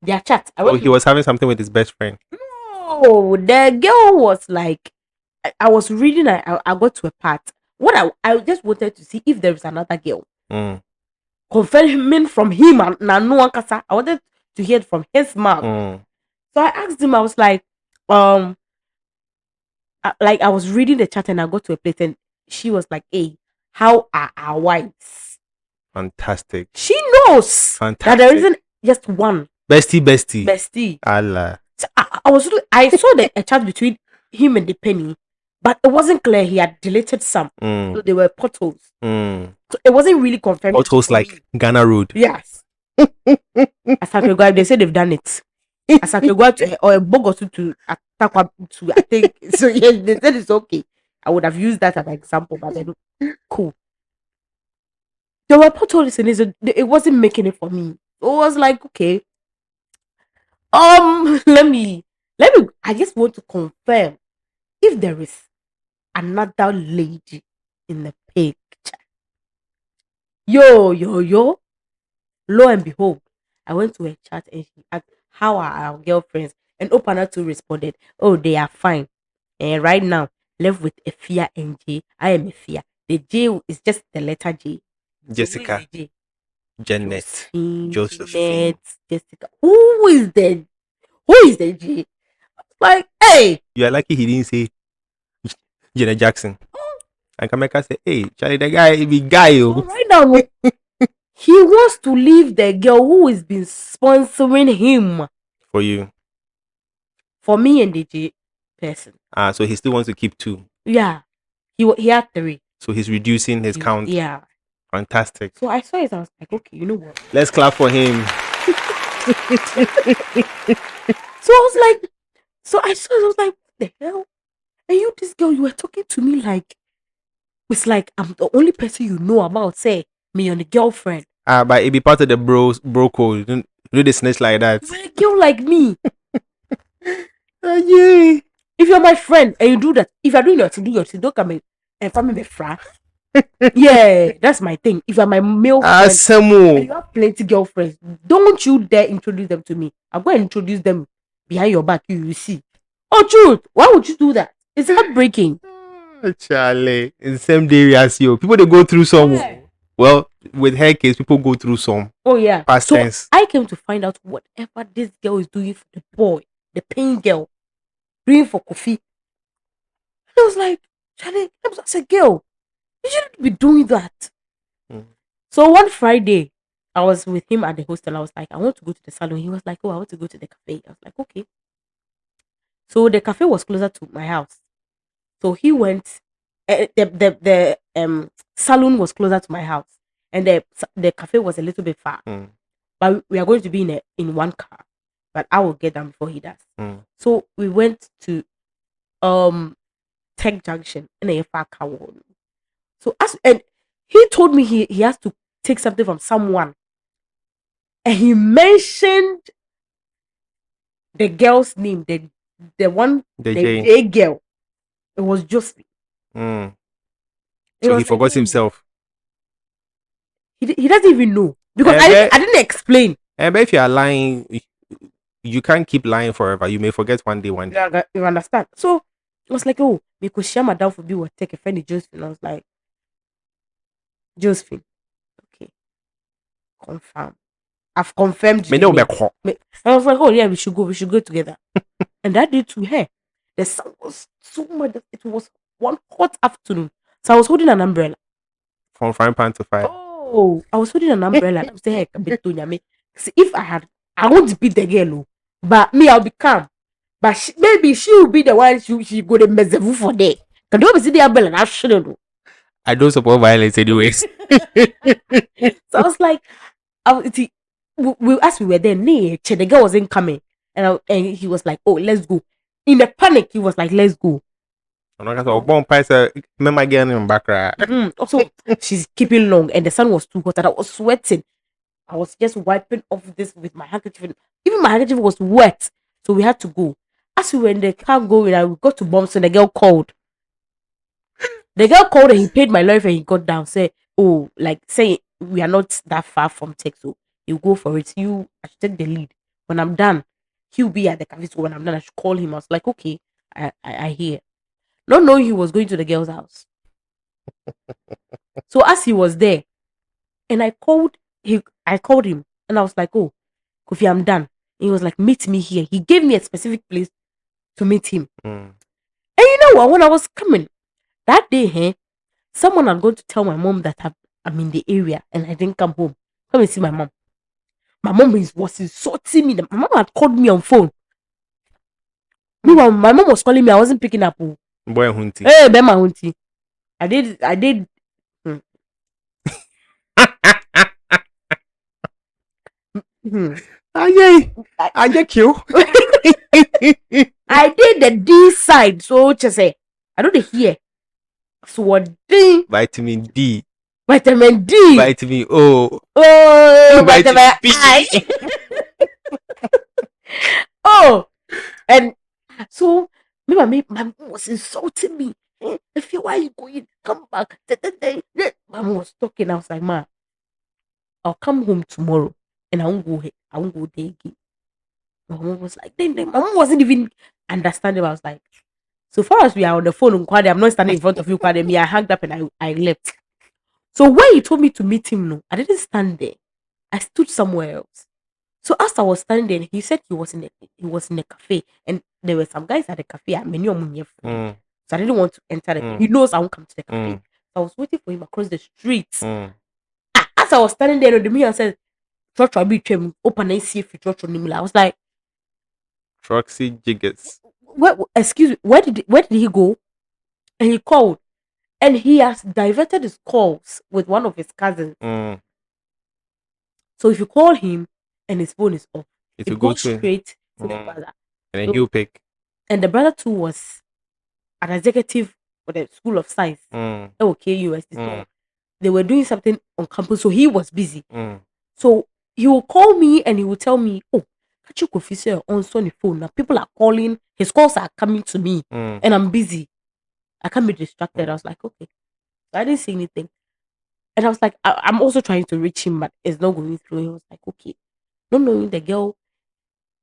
Their chat. He was having something with his best friend. No, the girl was like, I was reading. I got to a part. What I just wanted to see if there is another girl. Confirming from him and no one. I wanted to hear it from his mouth. Mm. So I asked him, I was like, I was reading the chat and I got to a place and she was like, hey, how are our wives? Fantastic. She knows that there Fantastic. isn't just one Bestie. Allah. So I saw a chat between him and the penny, but it wasn't clear. He had deleted some, so there were potholes. So it wasn't really confirmed. Potholes like Ghana Road. Yes. Asakegwa, they said they've done it. Asakegwa or a Bogosu to attack to I think so. Yes, they said it's okay. I would have used that as an example, but then cool. There were potholes in it. It wasn't making it for me. It was like okay. Let me. I just want to confirm if there is another lady in the picture. Yo. Lo and behold, I went to a chat and she asked, how are our girlfriends? And Opana too responded, oh, they are fine. And right now, left with Efia and J. I am Efia. The J is just the letter J. Jessica. So who is the J? Janet. Josephine. Jessica. Who is the J? Like, hey, You are lucky he didn't say Janet Jackson. And Kameka say, hey, Charlie, the guy be guy. so right now, he wants to leave the girl who has been sponsoring him For you. for me and the J person. So he still wants to keep 2. Yeah, he had 3. So he's reducing his count. Yeah. Fantastic. So I saw it. I was like, okay, you know what? Let's clap for him. So I was like, so I saw it. I was like, what the hell? And you, this girl, you were talking to me like it's like I'm the only person you know about. Say me and the girlfriend. But it be part of the bro code. You don't do the snitch like that. You're a girl like me. Yeah. If you're my friend and you do that, if you're doing your thing, do your thing. Don't come and find me the fra. Yeah, that's my thing. If you're my male friend and Samu. you have plenty girlfriends, don't you dare introduce them to me. I'm going to introduce them behind your back. You will see. Oh, truth. Why would you do that? It's heartbreaking. Charlie, in the same day as you, people they go through some. Yeah. Well, with her case, people go through some. Oh yeah. Past So tense. I came to find out whatever this girl is doing for the boy, the paying girl, doing for Kofi. And I was like, Charlie, I said, girl, you shouldn't be doing that. Mm. So one Friday, I was with him at the hostel. I was like, I want to go to the salon. He was like, oh, I want to go to the cafe. I was like, okay. So the cafe was closer to my house. So he went. The salon was closer to my house, and the cafe was a little bit far. Mm. But we are going to be in one car. But I will get them before he does. Mm. So we went to Tech Junction in a far car. So and he told me he has to take something from someone. And he mentioned the girl's name, the one The the J. J girl. It was Josephine. Mm. It So was he forgot like, himself. He doesn't even know because I didn't explain. But if you are lying, you can't keep lying forever. You may forget one day. You understand? So I was like, oh, because share my down for be what take a friend of Josephine. I was like, Josephine, okay, confirm. I've confirmed Me the no name. be call. I was like, oh yeah, we should go together. And that day to her, the sun was so much. It was one hot afternoon, so I was holding an umbrella. From frying pan to fire. Oh, I was holding an umbrella. And I was saying, heck, a bit too yummy. See, if I won't beat the girl, oh, but me, I'll be calm. But maybe she will be the one she go to mess for day. Can you see the umbrella? I shouldn't know. I don't support violence anyways. So I was like, as we were there, the girl wasn't coming, and he was like, "Oh, let's go." In the panic, he was like, "Let's go." I'm not gonna bomb pies. Remember getting in background. Also, she's keeping long, and the sun was too hot, and I was sweating. I was just wiping off this with my handkerchief. Even my handkerchief was wet, so we had to go. As we were in the car going, we got to Bombs, and the girl called. The girl called and he paid my lawyer and he got down. Say, oh, like say we are not that far from tech, so you go for it. I should take the lead. When I'm done, he'll be at the cafe. So when I'm done, I should call him. I was like, okay, I hear. Not knowing he was going to the girl's house. So as he was there, and I called him and I was like, oh, Kofi, I'm done. He was like, meet me here. He gave me a specific place to meet him. And you know what? When I was coming that day, someone had gone to tell my mom that I'm in the area and I didn't come home. Come and see my mom. My mom was insulting me. My mom had called me on phone. Meanwhile, my mom was calling me. I wasn't picking up. Boy, hunty. Hey, Bema hunty. I did. I get you. I did the D side. So just say, I don't hear. So what D? Vitamin D. Vitamin D. Vitamin O. Oh, vitamin B. I. Oh, and so my mom was insulting me. I feel why you going? Come back. My mom was talking. I was like, Ma, I'll come home tomorrow and I won't go here. I won't go there again. My mom was like, then my mom wasn't even understanding. I was like, so far as we are on the phone, I'm not standing in front of you. Me, I hung up and I left. So when he told me to meet him, no, I didn't stand there. I stood somewhere else. So as I was standing there, he said he was in a cafe, and there were some guys at the cafe. So I didn't want to enter the cafe. He knows I won't come to the cafe. So I was waiting for him across the street. As I was standing there, the man said, "Church will be open and see if you church on." I was like, Troxy Jiggers. Excuse me, where did he go? And he called, and he has diverted his calls with one of his cousins. So if you call him and his phone is off, it goes straight to the brother. And then he'll pick. And the brother too was an executive for the School of Science. Okay, USD. So they were doing something on campus, so he was busy. So he will call me and he will tell me, "Oh, can't you confuse on Sony phone? Now people are calling, his calls are coming to me, and I'm busy. I can't be distracted." I was like, okay. So I didn't say anything. And I was like, I'm also trying to reach him, but it's not going through. He was like, okay. Not knowing the girl,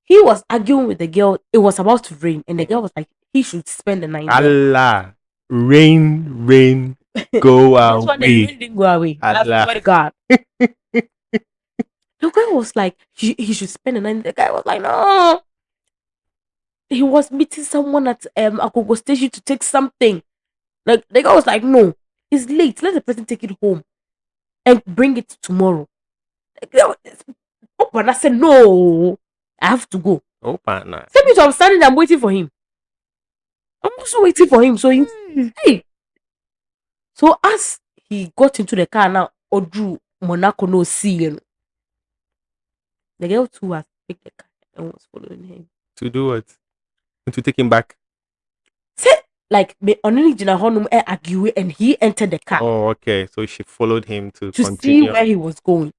he was arguing with the girl. It was about to rain, and the girl was like, he should spend the night there. Allah, rain, go away. The rain didn't go away. I swear to God. The girl was like, he should spend the night. The guy was like, no. He was meeting someone at Agogo station to take something. Like the guy was like, no, it's late. Let the person take it home and bring it tomorrow. Oh, but I said, no, I have to go. Oh, partner. Same me, I'm standing there, I'm waiting for him. I'm also waiting for him. So hey. So as he got into the car now, Odru Monaco no see. The girl too has picked the car and was following him. To do what? To take him back? Say, like, argue and he entered the car. Oh, okay. So she followed him to see where he was going.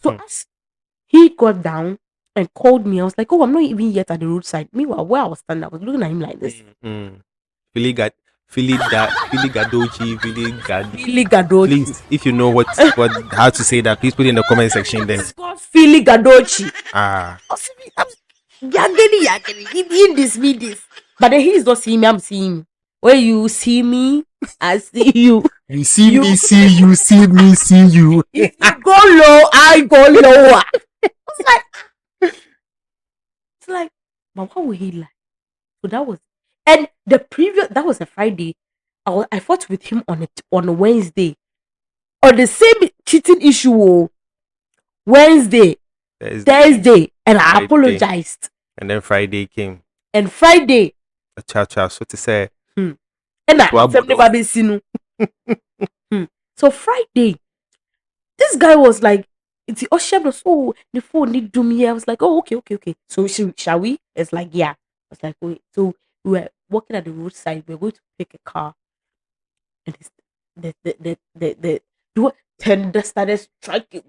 So as he got down and called me, I was like, oh, I'm not even yet at the roadside. Meanwhile, where I was standing, I was looking at him like this. Philly Gadochi. Please, if you know how to say that, please put it in the comment section then. It's called Philly Gadochi. Yageni, this. But then he's not seeing me, I'm seeing him. When you see me, I see you. You see me, see you, see me, see you. If you go low, I go lower. It's like, but what would he like? So that was, and that was a Friday. I fought with him on a Wednesday. On the same cheating issue, Wednesday, Thursday, and I apologized. And then Friday came. And Friday. Ciao, so to say. And I So Friday, this guy was like, it's the phone need do me. I was like, oh, okay. So shall we? It's like, yeah. I was like, wait. So we were walking at the roadside. We were going to pick a car. And the tender started striking.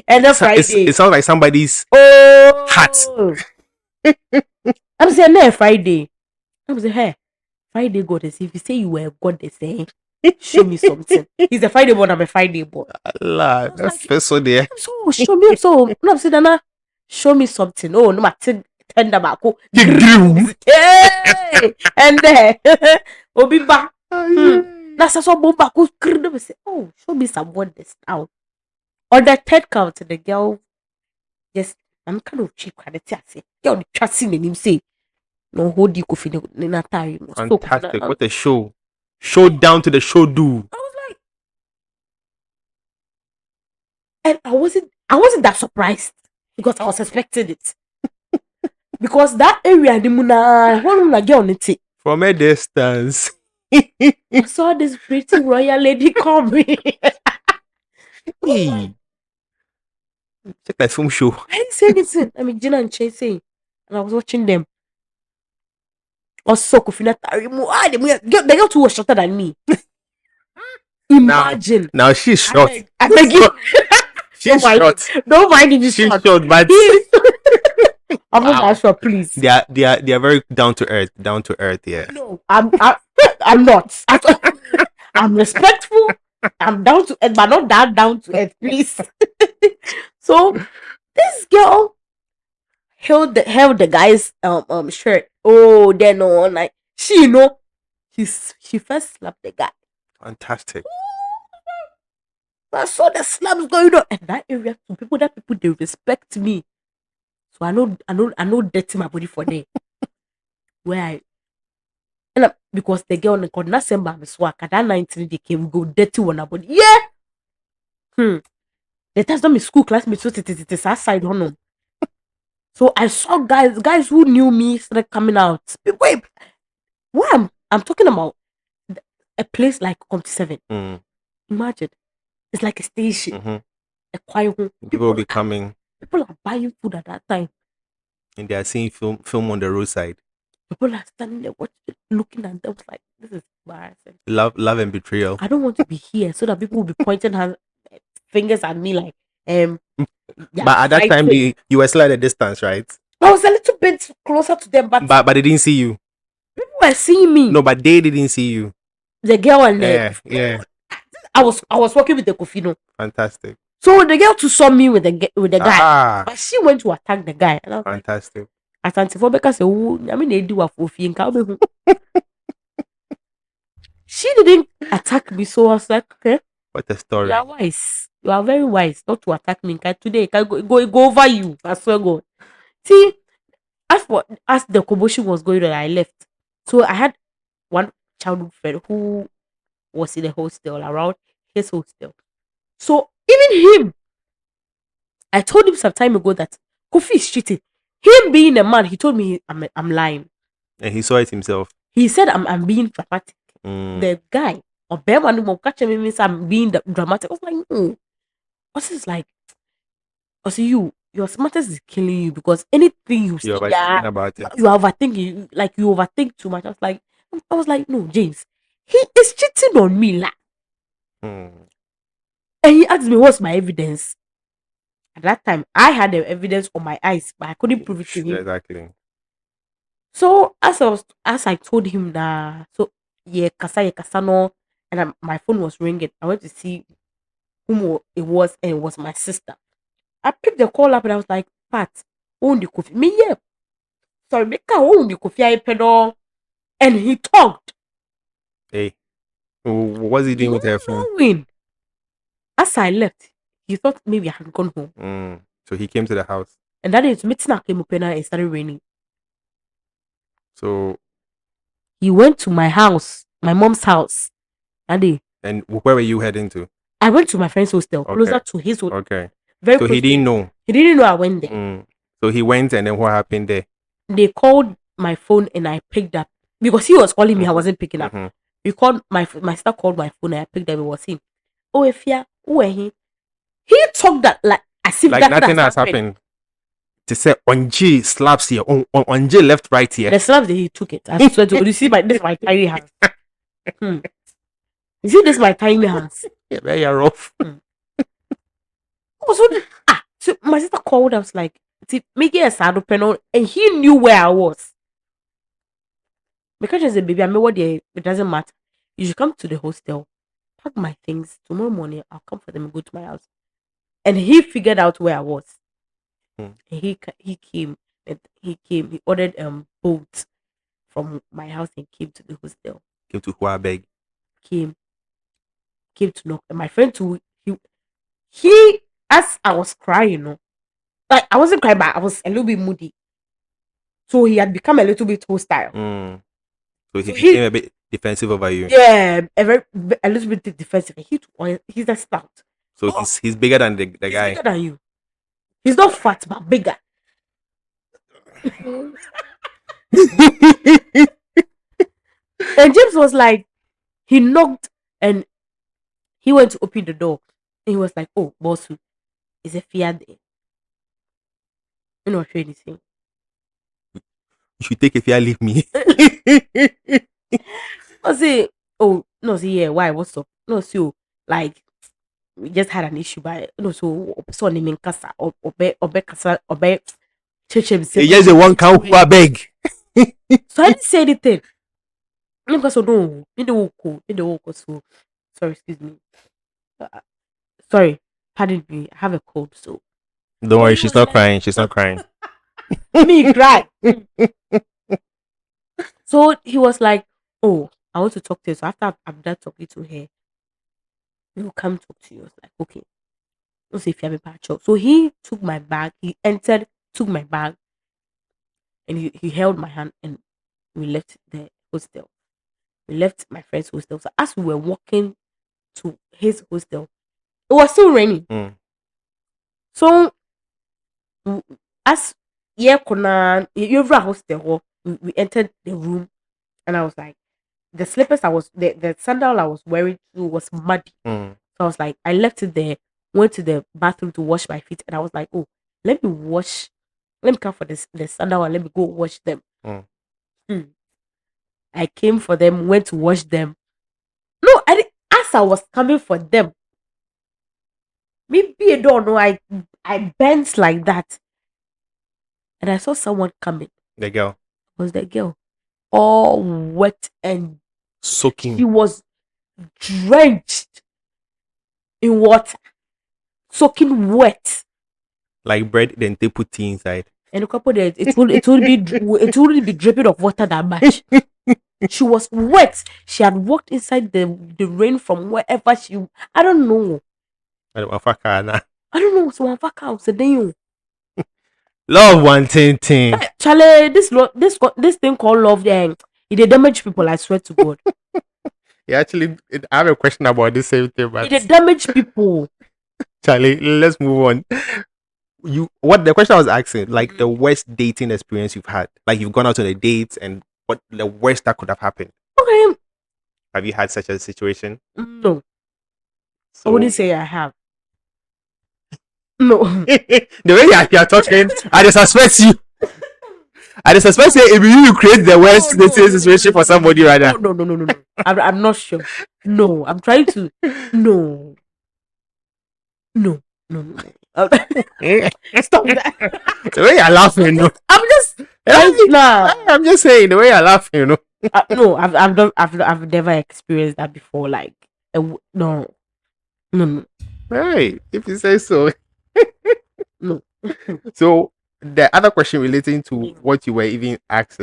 And then Friday. It sounds like somebody's hat. I'm saying, no, Friday. I'm saying, hey, Friday goddess. If you say you were a goddess, show me something. He's a Friday boy, I'm a Friday boy. Allah, that's special there. So show me so. I'm saying, Nana, show me something. Oh, no matter. Tender back. Hey, and there, Obi back. That's so bomba could say, oh, show me some wonders now. On the third count, the girl just I'm kind of cheap kind of say, girl the trusting in him say, no hold you could feel in a time. So Fantastic. What a show. Show down to the show do. I was like, and I wasn't that surprised because I was expecting it. Because that area the muna one girl on it. From a distance. I saw this pretty royal lady coming. Hey. Check that film show. I didn't say anything. I mean, Gina and Chase, and I was watching them. Also, Kofina Tarimu. The girl too was shorter than me. Imagine. Now she's short. I beg you. She's short. Don't mind if She's short. short, but I'm not that short, please. they are very down to earth. Down to earth, yeah. No, I'm not. I'm respectful. I'm down to earth, but not that down to earth, please. So this girl held the guy's shirt. Oh, then on like she she first slapped the guy. Fantastic. I saw the slaps going on, and that area to people they respect me. So I know dirty my body for them. Where I because the girl on the corner send me swag at that 19 they came go dirty one body. Yeah. The test on my school classmates so it is outside on. So I saw guys who knew me started coming out. Wait, what I'm talking about a place like COMT7. Imagine it's like a station, a quiet home. People will be coming. People are buying food at that time, and they are seeing film on the roadside. People are standing there watching, looking at them like this is embarrassing. Love and betrayal. I don't want to be here so that people will be pointing fingers at me like but at that time you were still at a distance, right? I was a little bit closer to them, but they didn't see you. People were seeing me. No, but they didn't see you. The girl and yeah. I was working with the Kofino. Fantastic. So the girl too saw me with the guy, but she went to attack the guy. And I was fantastic. Like, Asantifobeka say, "Oh, I mean they do a fofi in She didn't attack me, so I was like, okay. What a story. You are wise. You are very wise not to attack me. Today, can go over you. I swear God. See, as the commotion was going on, I left. So I had one childhood friend who was in a hostel around his hostel. So even him, I told him some time ago that Kofi is cheating. Him being a man, he told me I'm lying. And he saw it himself. He said I'm being dramatic. The guy, or Bevan will catch me means I'm being dramatic. I was like, no. What's this like? Also, your smartness is killing you because anything you say, about it. You are overthinking. Like you overthink too much. I was like, no, James, he is cheating on me, like. And he asked me, what's my evidence? At that time, I had the evidence on my eyes, but I couldn't prove it to him. Exactly. So as I told him that, so kasa no, and my phone was ringing. I went to see whom it was, and it was my sister. I picked the call up and I was like, Pat, own the coffee. Me, yeah. Sorry, make a own the coffee I pedal. And he talked. Hey. What's he doing with her phone? As I left, he thought maybe I had gone home. So he came to the house. And that is midnight came up and it started raining. So he went to my house, my mom's house. And where were you heading to? I went to my friend's hostel, closer to his hostel. Okay. Very so he didn't know. He didn't know I went there. So he went, and then what happened there? They called my phone and I picked up because he was calling me. I wasn't picking up. He called my sister called my phone and I picked up. It was him. Oh, if yeah, who are he? He talked that like as if like that nothing has happened. To say Onji slaps here, Onji left right here. The slaps that he took it. I swear to you, see this is my tiny hands. You see this is my tiny hands. Yeah, very rough. So my sister called. I was like, make it a sad open, and he knew where I was. Because as a baby, I mean, it doesn't matter. You should come to the hostel, pack my things. Tomorrow morning, I'll come for them and go to my house. And he figured out where I was. And he came. He ordered boat from my house and came to the hostel. Came to Huabeg. Came. came to knock. And my friend too, he as I was crying, like I wasn't crying, but I was a little bit moody. So he had become a little bit hostile. So he So became a bit defensive over you. yeah, a little bit defensive. He's a stout. So he's bigger than the He's guy. bigger than you. He's not fat, but bigger. And James was like, he knocked and he went to open the door. And he was like, oh, boss, is a fear there? You know, sure anything. You should take if you leave me. I say, oh, no, see, yeah, why? What's up? No, so, like, we just had an issue, but no, so name in casa, obe casa, obe, church, It's just the one count who I beg. So I didn't say anything. Because no, in the walk, so sorry, excuse me. Sorry, pardon me. I have a cold, so Don't worry, she's not crying. She's not crying. me cry. So he was like, "Oh, I want to talk to you." So after I'm done talking to her, he will come talk to you. I was like, "Okay." Let's see if you have a bad job. So he took my bag. He entered, took my bag, and he held my hand, and we left the hostel. We left my friend's hostel. So as we were walking to his hostel, it was still raining. So as you hostel, we entered the room, and I was like, the slippers the sandal I was wearing too was muddy. So I was like, I left it there, went to the bathroom to wash my feet, and I was like, oh, let me come for the sandal and let me go wash them. I came for them, went to wash them. No, as I was coming for them, maybe I don't know, I bent like that. And I saw someone coming. The girl. It was the girl. All wet and soaking. She was drenched in water. Soaking wet. Like bread, then they put tea inside. And a couple days, it would be dripping of water that much. She was wet. She had walked inside the rain from wherever I don't know. I don't know. So I was saying, love one thing. Charlie, this thing called love, it damage people. I swear to God. Yeah, actually, I have a question about the same thing, but it damage people. Charlie, let's move on. What the question I was asking, like the worst dating experience you've had, like you've gone out on a date, and what the worst that could have happened. Okay. Have you had such a situation? No. So, I wouldn't say I have. No. The way you are talking, I just suspect you. I just suspect you if you create the worst dating situation for somebody right now. No. I'm not sure. No, I'm trying to. No. Stop that. The way you're laughing, no. I'm just saying the way you're laughing, no. No, I've never experienced that before. Like, no. Hey, if you say so. No. So the other question relating to what you were even asked,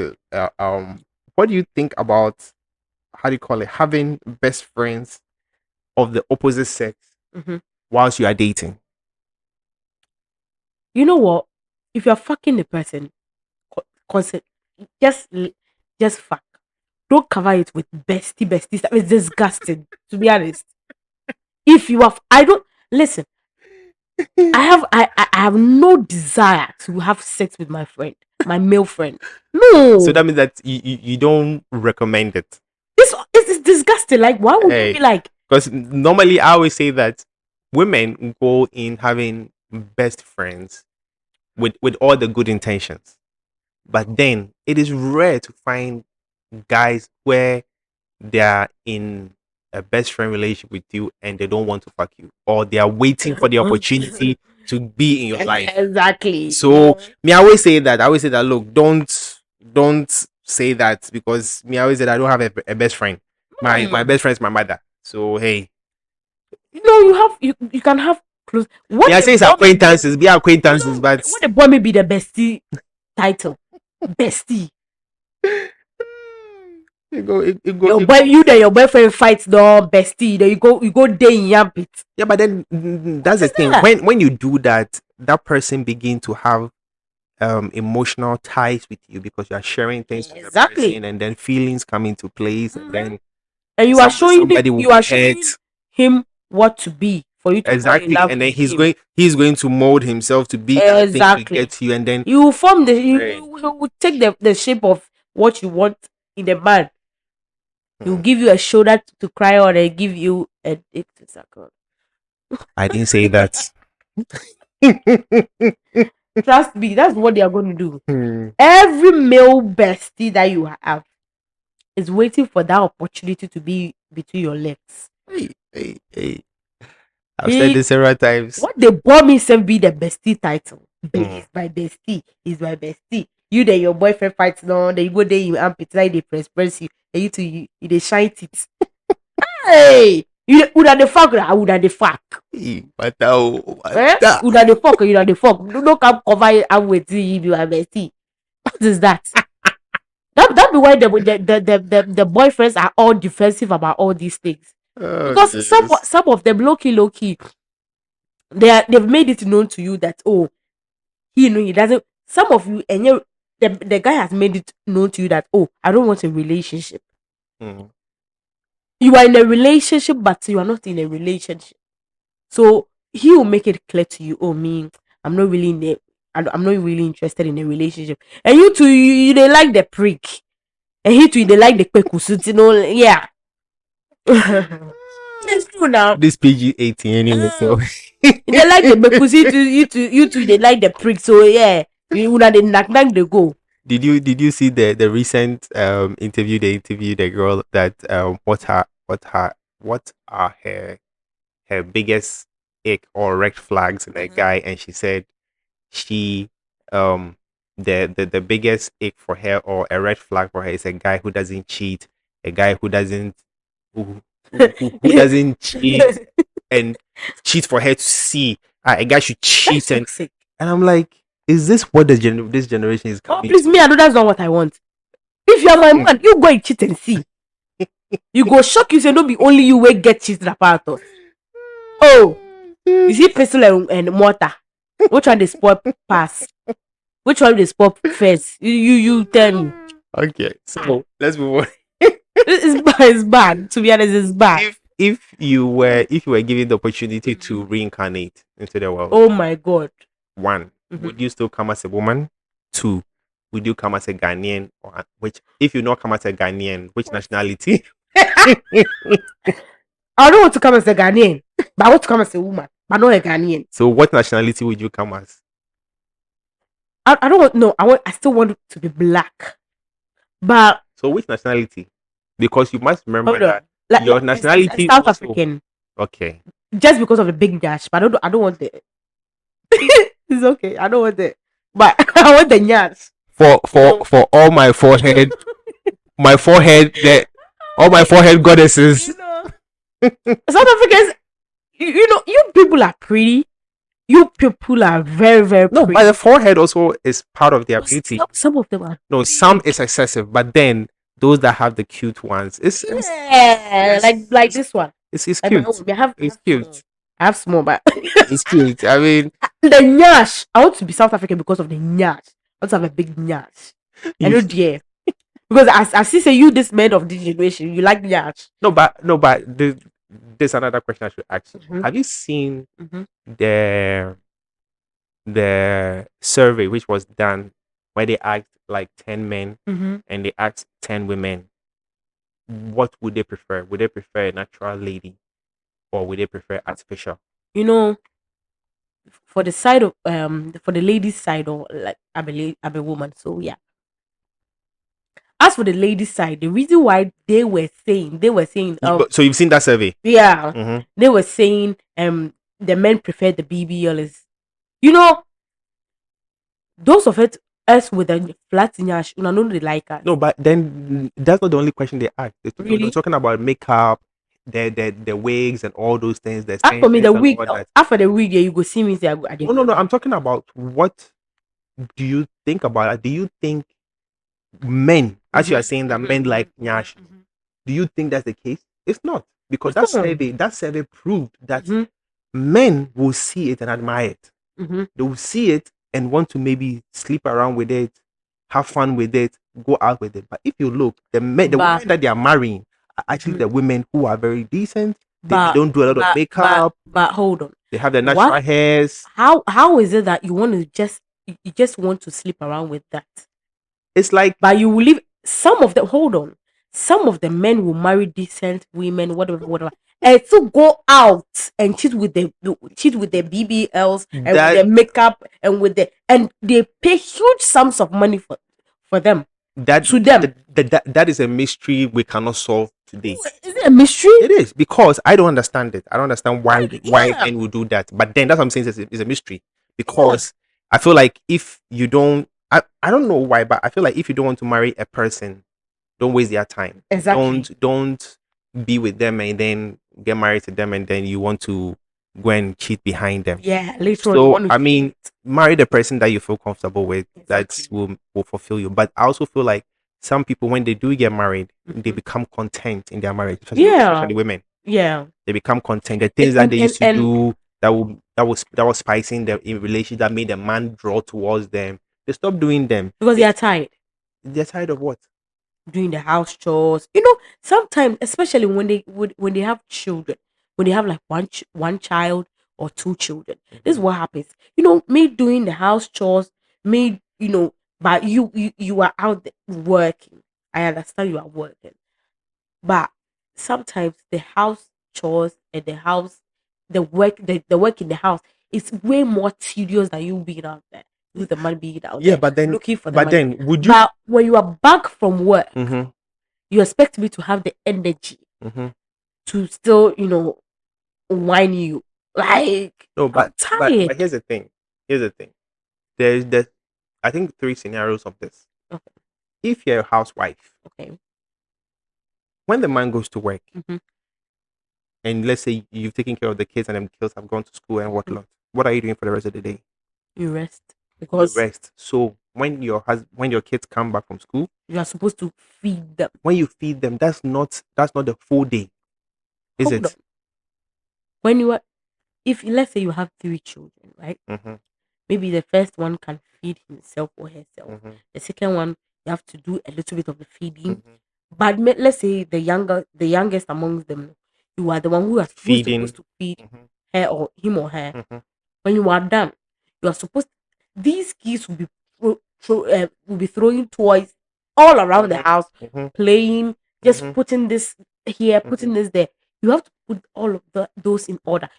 what do you think about, how do you call it, having best friends of the opposite sex whilst you are dating? You know what? If you're fucking the person, just fuck. Don't cover it with bestie stuff. It's disgusting, to be honest. If you have, I don't listen. I have no desire to have sex with my friend, my male friend. No. So that means that you don't recommend it. It's disgusting. Like, why would you be like? Because normally I always say that women go in having best friends with all the good intentions, but then it is rare to find guys where they are in a best friend relationship with you and they don't want to fuck you, or they are waiting for the opportunity to be in your life. Exactly. So me, I always say that. Look, don't say that, because me, I always say that I don't have a best friend. My best friend is my mother. So hey, no, you can have close. What I say is acquaintances, be acquaintances, but what the boy may be the bestie title, bestie. It go, it go, Your it boy, go. you and your boyfriend fight, no bestie. Then you go day in yam pit. Yeah, but then that's the is thing. that? When you do that, that person begin to have emotional ties with you because you are sharing things with the Exactly. person, and then feelings come into place, and then And somebody will you be are hurt. showing him what to be for you to fall in Exactly, love and then with him. he's going to mold himself to be that thing to Exactly. get to you, and then You will form the right. you will take the shape of what you want in a man. He will Hmm. give you a shoulder to cry on and give you a dick to suck on. I didn't say that. Trust me, that's what they are going to do. Hmm. Every male bestie that you have is waiting for that opportunity to be between your legs. Hey. I've said He this several times. what they bought me same be the bestie title. Hmm. He's my bestie. He's my bestie. You then your boyfriend fights on, then you go there, you amp it, like they press you, and you two you they shine it. Hey, you would have the fuck, I would have the fuck. Hey, what Eh? that? Would have the fuck, you have the fuck. No come cover it, I'm waiting you are bestie. What is that? That be why the boyfriends are all defensive about all these things. Oh, Because Jesus. some of them low key, they've made it known to you that oh he doesn't. Some of you and you the guy has made it known to you that oh I don't want a relationship. Hmm. You are in a relationship, but you are not in a relationship. So he will make it clear to you. Oh me, I'm not really in a, I'm not really interested in a relationship. And you too, they like the prick, and he too they like the pekus. You know, yeah. It's true now. This PG-18 anyway, so They like the pekus. You too they like the prick. So yeah, you would have the knock they go. did you see the recent interview they interviewed a girl that what are her biggest ick or red flags in a guy, and she said she um the biggest ick for her or a red flag for her is a guy who doesn't cheat, a guy who doesn't who, who doesn't cheat and cheat for her to see. A guy should cheat, That's toxic. and I'm like, is this what this generation is Oh, coming please, me, I to? know that's not what I want. If you are my man, you go and cheat and see. You go shock you say don't be only you will get cheated about us. Oh, you see pistol and mortar. Which one they spoil pass? Which one they spoil first? You tell me. Okay, so let's move on. It's bad. To be honest, it's bad. If you were given the opportunity to reincarnate into the world, Oh my god. one, Mhm. would you still come as a woman? Two, would you come as a Ghanaian? Which, if you not come as a Ghanaian, which nationality? I don't want to come as a Ghanaian, but I want to come as a woman, but not a Ghanaian. So, what nationality would you come as? I don't want no. I still want it to be black, but So, which nationality? Because you must remember hold on. that Like, your it's nationality South also. African. Okay. Just because of the big dash, but I don't want the. It's okay. I don't want it, but I want the nyash. For all my forehead, that all my forehead goddesses. You know, South Africans. You know, you people are pretty. You people are very very No, pretty. but the forehead also is part of their beauty. Some of them are. No, some is excessive, but then those that have the cute ones, it's Yeah, like this one. it's Like my cute. own. I It's have cute. small. I have small, but It's cute. I mean, the nyash. I want to be South African because of the nyash. I want to have a big nyash. I you, know, dear. Because I see say you this man of this generation, you like nyash. no, but there's another question I should ask you. Mhm. Have you seen Mhm. the the survey which was done where they asked like 10 men Mm-hmm. and they asked 10 women what would they prefer? Would they prefer a natural lady or would they prefer artificial? You know, for the side of for the ladies' side, or like I'm a woman, so yeah. As for the ladies' side, the reason why they were saying So you've seen that survey? yeah, Mm-hmm. they were saying the men prefer the BBL is, you know, those of it us with a flat nyash, you know they like us. No, but then that's not the only question they asked. They're Really? talking about makeup, the wigs and all those things, the As for me, the extensions and week all that. after the week, yeah, you go see me say I No, no, no. I'm talking about what do you think about it? Do you think men As you are saying that men like nyash, do you think that's the case? It's not, because It's not. that survey proved that Mhm. men will see it and admire it. Mhm. They will see it and want to maybe sleep around with it, have fun with it, go out with it. But if you look, the But women that they are marrying are actually Mhm. the women who are very decent. They but don't do a lot of makeup. but hold on. They have their What? natural hairs. How is it that you want to you just want to sleep around with that? It's like But you will leave some of them. Hold on. Some of the men will marry decent women, whatever, and still go out and cheat with their BBLs and with that their makeup and and they pay huge sums of money for them that to them. that is a mystery we cannot solve today. Is it a mystery? It is, because I don't understand it. I don't understand why Yeah. men will do that. But then that's what I'm saying, it's a mystery, Yeah. because I feel like if you don't, I don't know why, but I feel like if you don't want to marry a person, don't waste their time. Exactly. Don't be with them and then get married to them and then you want to go and cheat behind them. Yeah. Later on, you So want to I mean, cheat. marry the person that you feel comfortable with, that Exactly. will fulfill you. But I also feel like some people, when they do get married, they Mhm. become content in their marriage, Yeah. especially women. Yeah. They become content. The And things that and they and, used to and do that was spicing them in relationship, that made the man draw towards them. They stop doing them. because they are tired. They're tired of what? Doing the house chores. Sometimes, especially when they have children, when they have like one child or two children, this is what happens. Me doing the house chores, me, but you are out there working. I understand you are working, but sometimes the house chores and the work in the house is way more tedious than you being out there. You the man being out Yeah, there but then looking for the money. would you? But when you are back from work, Mm-hmm, you expect me to have the energy mm-hmm. to still, whine you. Like, No, I'm but tired. here's the thing. Here's the thing. There's I think three scenarios of this. Okay. If you're a housewife, Okay. when the man goes to work, Mhm. and let's say you've taken care of the kids and the kids have gone to school and Mhm. whatnot, what are you doing for the rest of the day? You rest You because rest. So when your kids come back from school, you are supposed to feed them. when you feed them, that's not the full day, is Hold on. it? When you are, if let's say you have three children, right? Mm-hmm, Maybe the first one can feed himself or herself. mm-hmm, The second one, you have to do a little bit of the feeding. mm-hmm. But let's say the youngest amongst them, you are the one who is Feeding. supposed to feed Mm-hmm, her or him or her. mm-hmm, When you are done, you are supposed. These kids will be throwing toys all around the house, mm-hmm, playing, just mm-hmm, putting this here, mm-hmm. putting this there. You have to put all of those in order.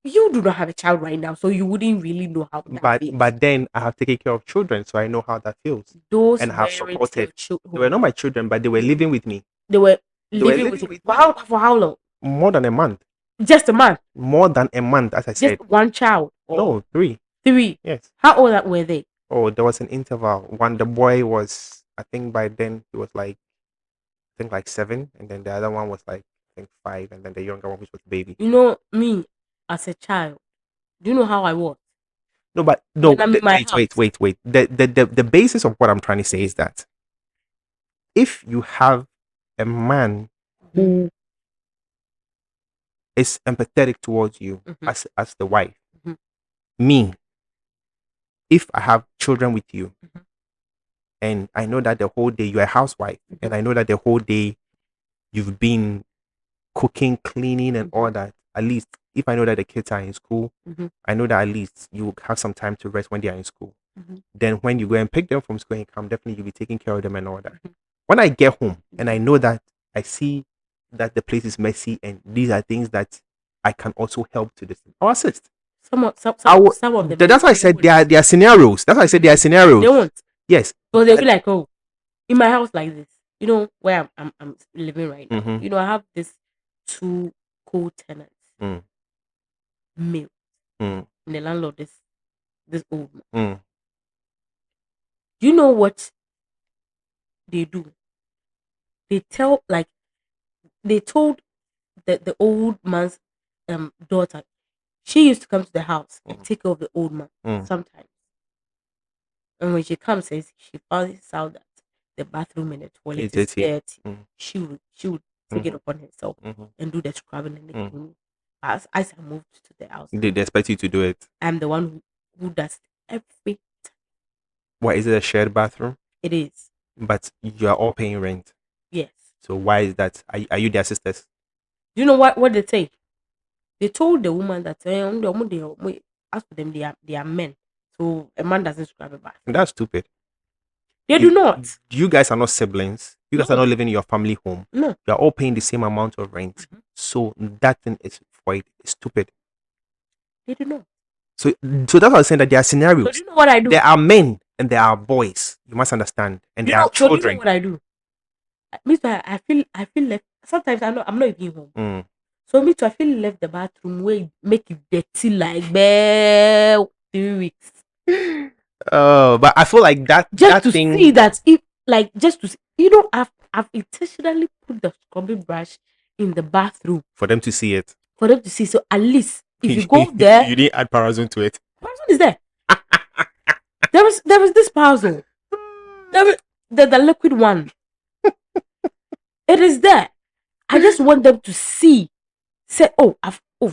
You do not have a child right now, so you wouldn't really know how that but feels. but then I have taken care of children, so I know how that feels, Those and I have weren't your supported. They were children. not my children, but they were living with me. They were They were living with living you with for me how long? more than a month. Just a month, More than a month, as I just said. one child or No, three. three. Yes. How old were they? Oh, there was an interval. One, the boy was, I think by then he was like, I think like 7, and then the other one was like, I think 5, and then the younger one, which was baby. Me as a child. Do you know how I was No, but when no. I'm in my house? Wait. The basis of what I'm trying to say is that if you have a man Mhm, who is empathetic towards you mhm, as the wife, mhm, me, if I have children with you, mhm, and I know that the whole day you're a housewife, mhm, and I know that the whole day you've been cooking, cleaning, and all mhm, that, at least if I know that the kids are in school, mhm, I know that at least you have some time to rest when they are in school. mhm, Then when you go and pick them from school and come, definitely you'll be taking care of them and all that. mhm, When I get home and I mhm. know that I see that the place is messy and these are things that I can also help to this, I'll assist. Some of the men That's why I they said won't. there are scenarios. That's why I said there are They scenarios. won't. Yes. But they'll be But like, oh, in my house like this. Where I'm living right now. mm-hmm, I have this two co-tenants, mm, male, mm, and the landlord is this old man. mm, Do you know what they do? They tell like they told the old man's daughter. She used to come to the house and mm, take care of the old man mm, sometimes. And when she comes, says she finds out that the bathroom and the toilet It's is dirty. dirty, Mm. she would take it upon herself Mhm. and do the scrubbing and the Mm. cleaning. As I moved to the house, They expect you to do it. I'm the one who does every. Why is it a shared bathroom? It is, But you are all paying rent. yes. So why is that? Are you their sisters? Do you know what they say? They told the woman that as for them they are men, so a man doesn't scrub a bath. That's stupid. They do not. You guys are not siblings. You guys are No. not living in your family home. No. You are all paying the same amount of rent. Mhm. So that thing is void. It's stupid. They do not. So that's what I'm saying, that there are So scenarios. do you know what I do? There are men and there are boys. You must understand. And there are So do you know children. what I do? Me too, I feel left. Sometimes I'm not even home. Mm. So me too, I feel left the bathroom where it make it dirty like bell 3 weeks. But I feel like that Just to thing, see that if like just to see, I've intentionally put the scrubbing brush in the bathroom for them to see it. for them to see. So at least if you go there, you didn't add parazone to it. person is there. There is this puzzle. The liquid one. It is there. I just want them to see. Say,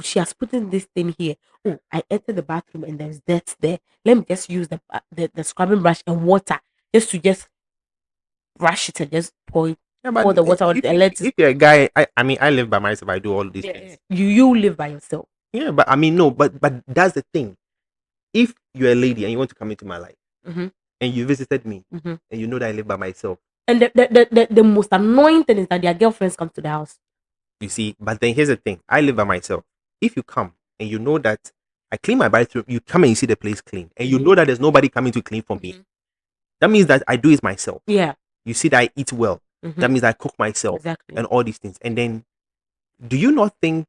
she has put in this thing here. Oh, I entered the bathroom and there's dirt there. Let me just use the scrubbing brush and water just to brush it and just pour the water on it and let it. If you're a guy, I mean, I live by myself. I do all these things. You live by yourself. Yeah, but I mean, no, but that's the thing. If you're a lady and you want to come into my life, Mm-hmm. and you visited me, Mm-hmm. and you know that I live by myself, and the most annoying thing is that their girlfriends come to the house. you see. But then here's the thing: I live by myself. If you come and you know that I clean my bathroom, you come and you see the place clean, and you know that there's nobody coming to clean for me. That means that I do it myself. Yeah. You see that I eat well. Mm-hmm. That means I cook myself. Exactly. And all these things. And then, do you not think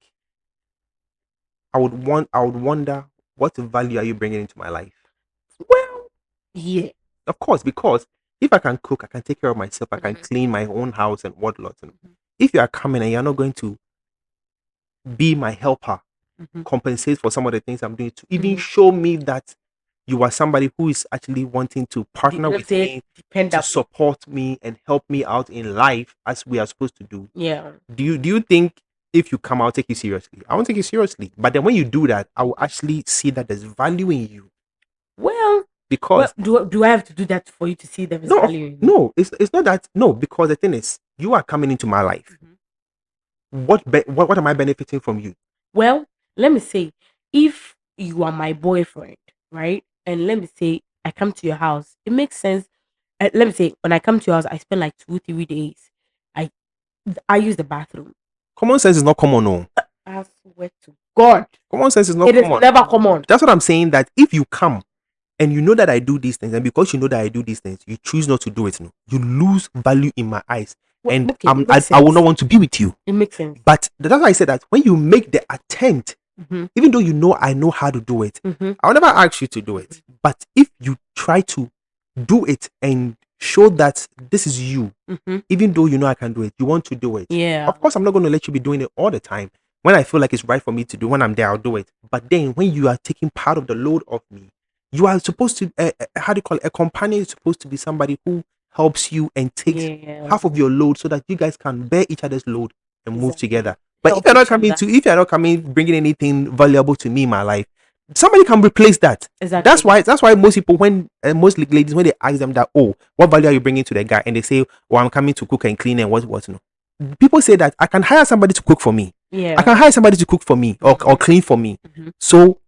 I would wonder what value are you bringing into my life? Well, yeah. Of course, because if I can cook, I can take care of myself. I can clean my own house and whatnot. And if you are coming and you're not going to be my helper, compensate for some of the things I'm doing, to even show me that you are somebody who is actually wanting to partner with me, to support me and help me out in life as we are supposed to do. Yeah. Do you think if you come, I'll take you seriously? I won't take you seriously. But then when you do that, I will actually see that there's value in you. Well, because do I have to do that for you to see there is value in you? No, it's not that. No, because the thing is, you are coming into my life. What am I benefiting from you? Well, let me say, if you are my boyfriend, right? And let me say, I come to your house, it makes sense. Let me say, when I come to your house, I spend like 2-3 days. I use the bathroom. Common sense is not common, no. I swear to God. Common sense is not common. It is never common. That's what I'm saying, that if you come and you know that I do these things, and because you know that I do these things, you choose not to do it, no, you lose value in my eyes. Well, and okay, I will not want to be with you. It makes sense. But that's why I said that when you make the attempt, even though you know I know how to do it, I'll never ask you to do it. But if you try to do it and show that this is you, even though you know I can do it, you want to do it. Yeah. Of course, I'm not going to let you be doing it all the time. When I feel like it's right for me to do, when I'm there, I'll do it. But then when you are taking part of the load of me, you are supposed to, how do you call it? A companion is supposed to be somebody who helps you and takes half of your load so that you guys can bear each other's load and move together. But if you're not coming bringing anything valuable to me in my life, somebody can replace that. Exactly. That's why most people, most ladies, when they ask them that, oh, what value are you bringing to the guy, and they say, oh, I'm coming to cook and clean and what no. People say that I can hire somebody to cook for me. Yeah. I can hire somebody to cook for me or clean for me. So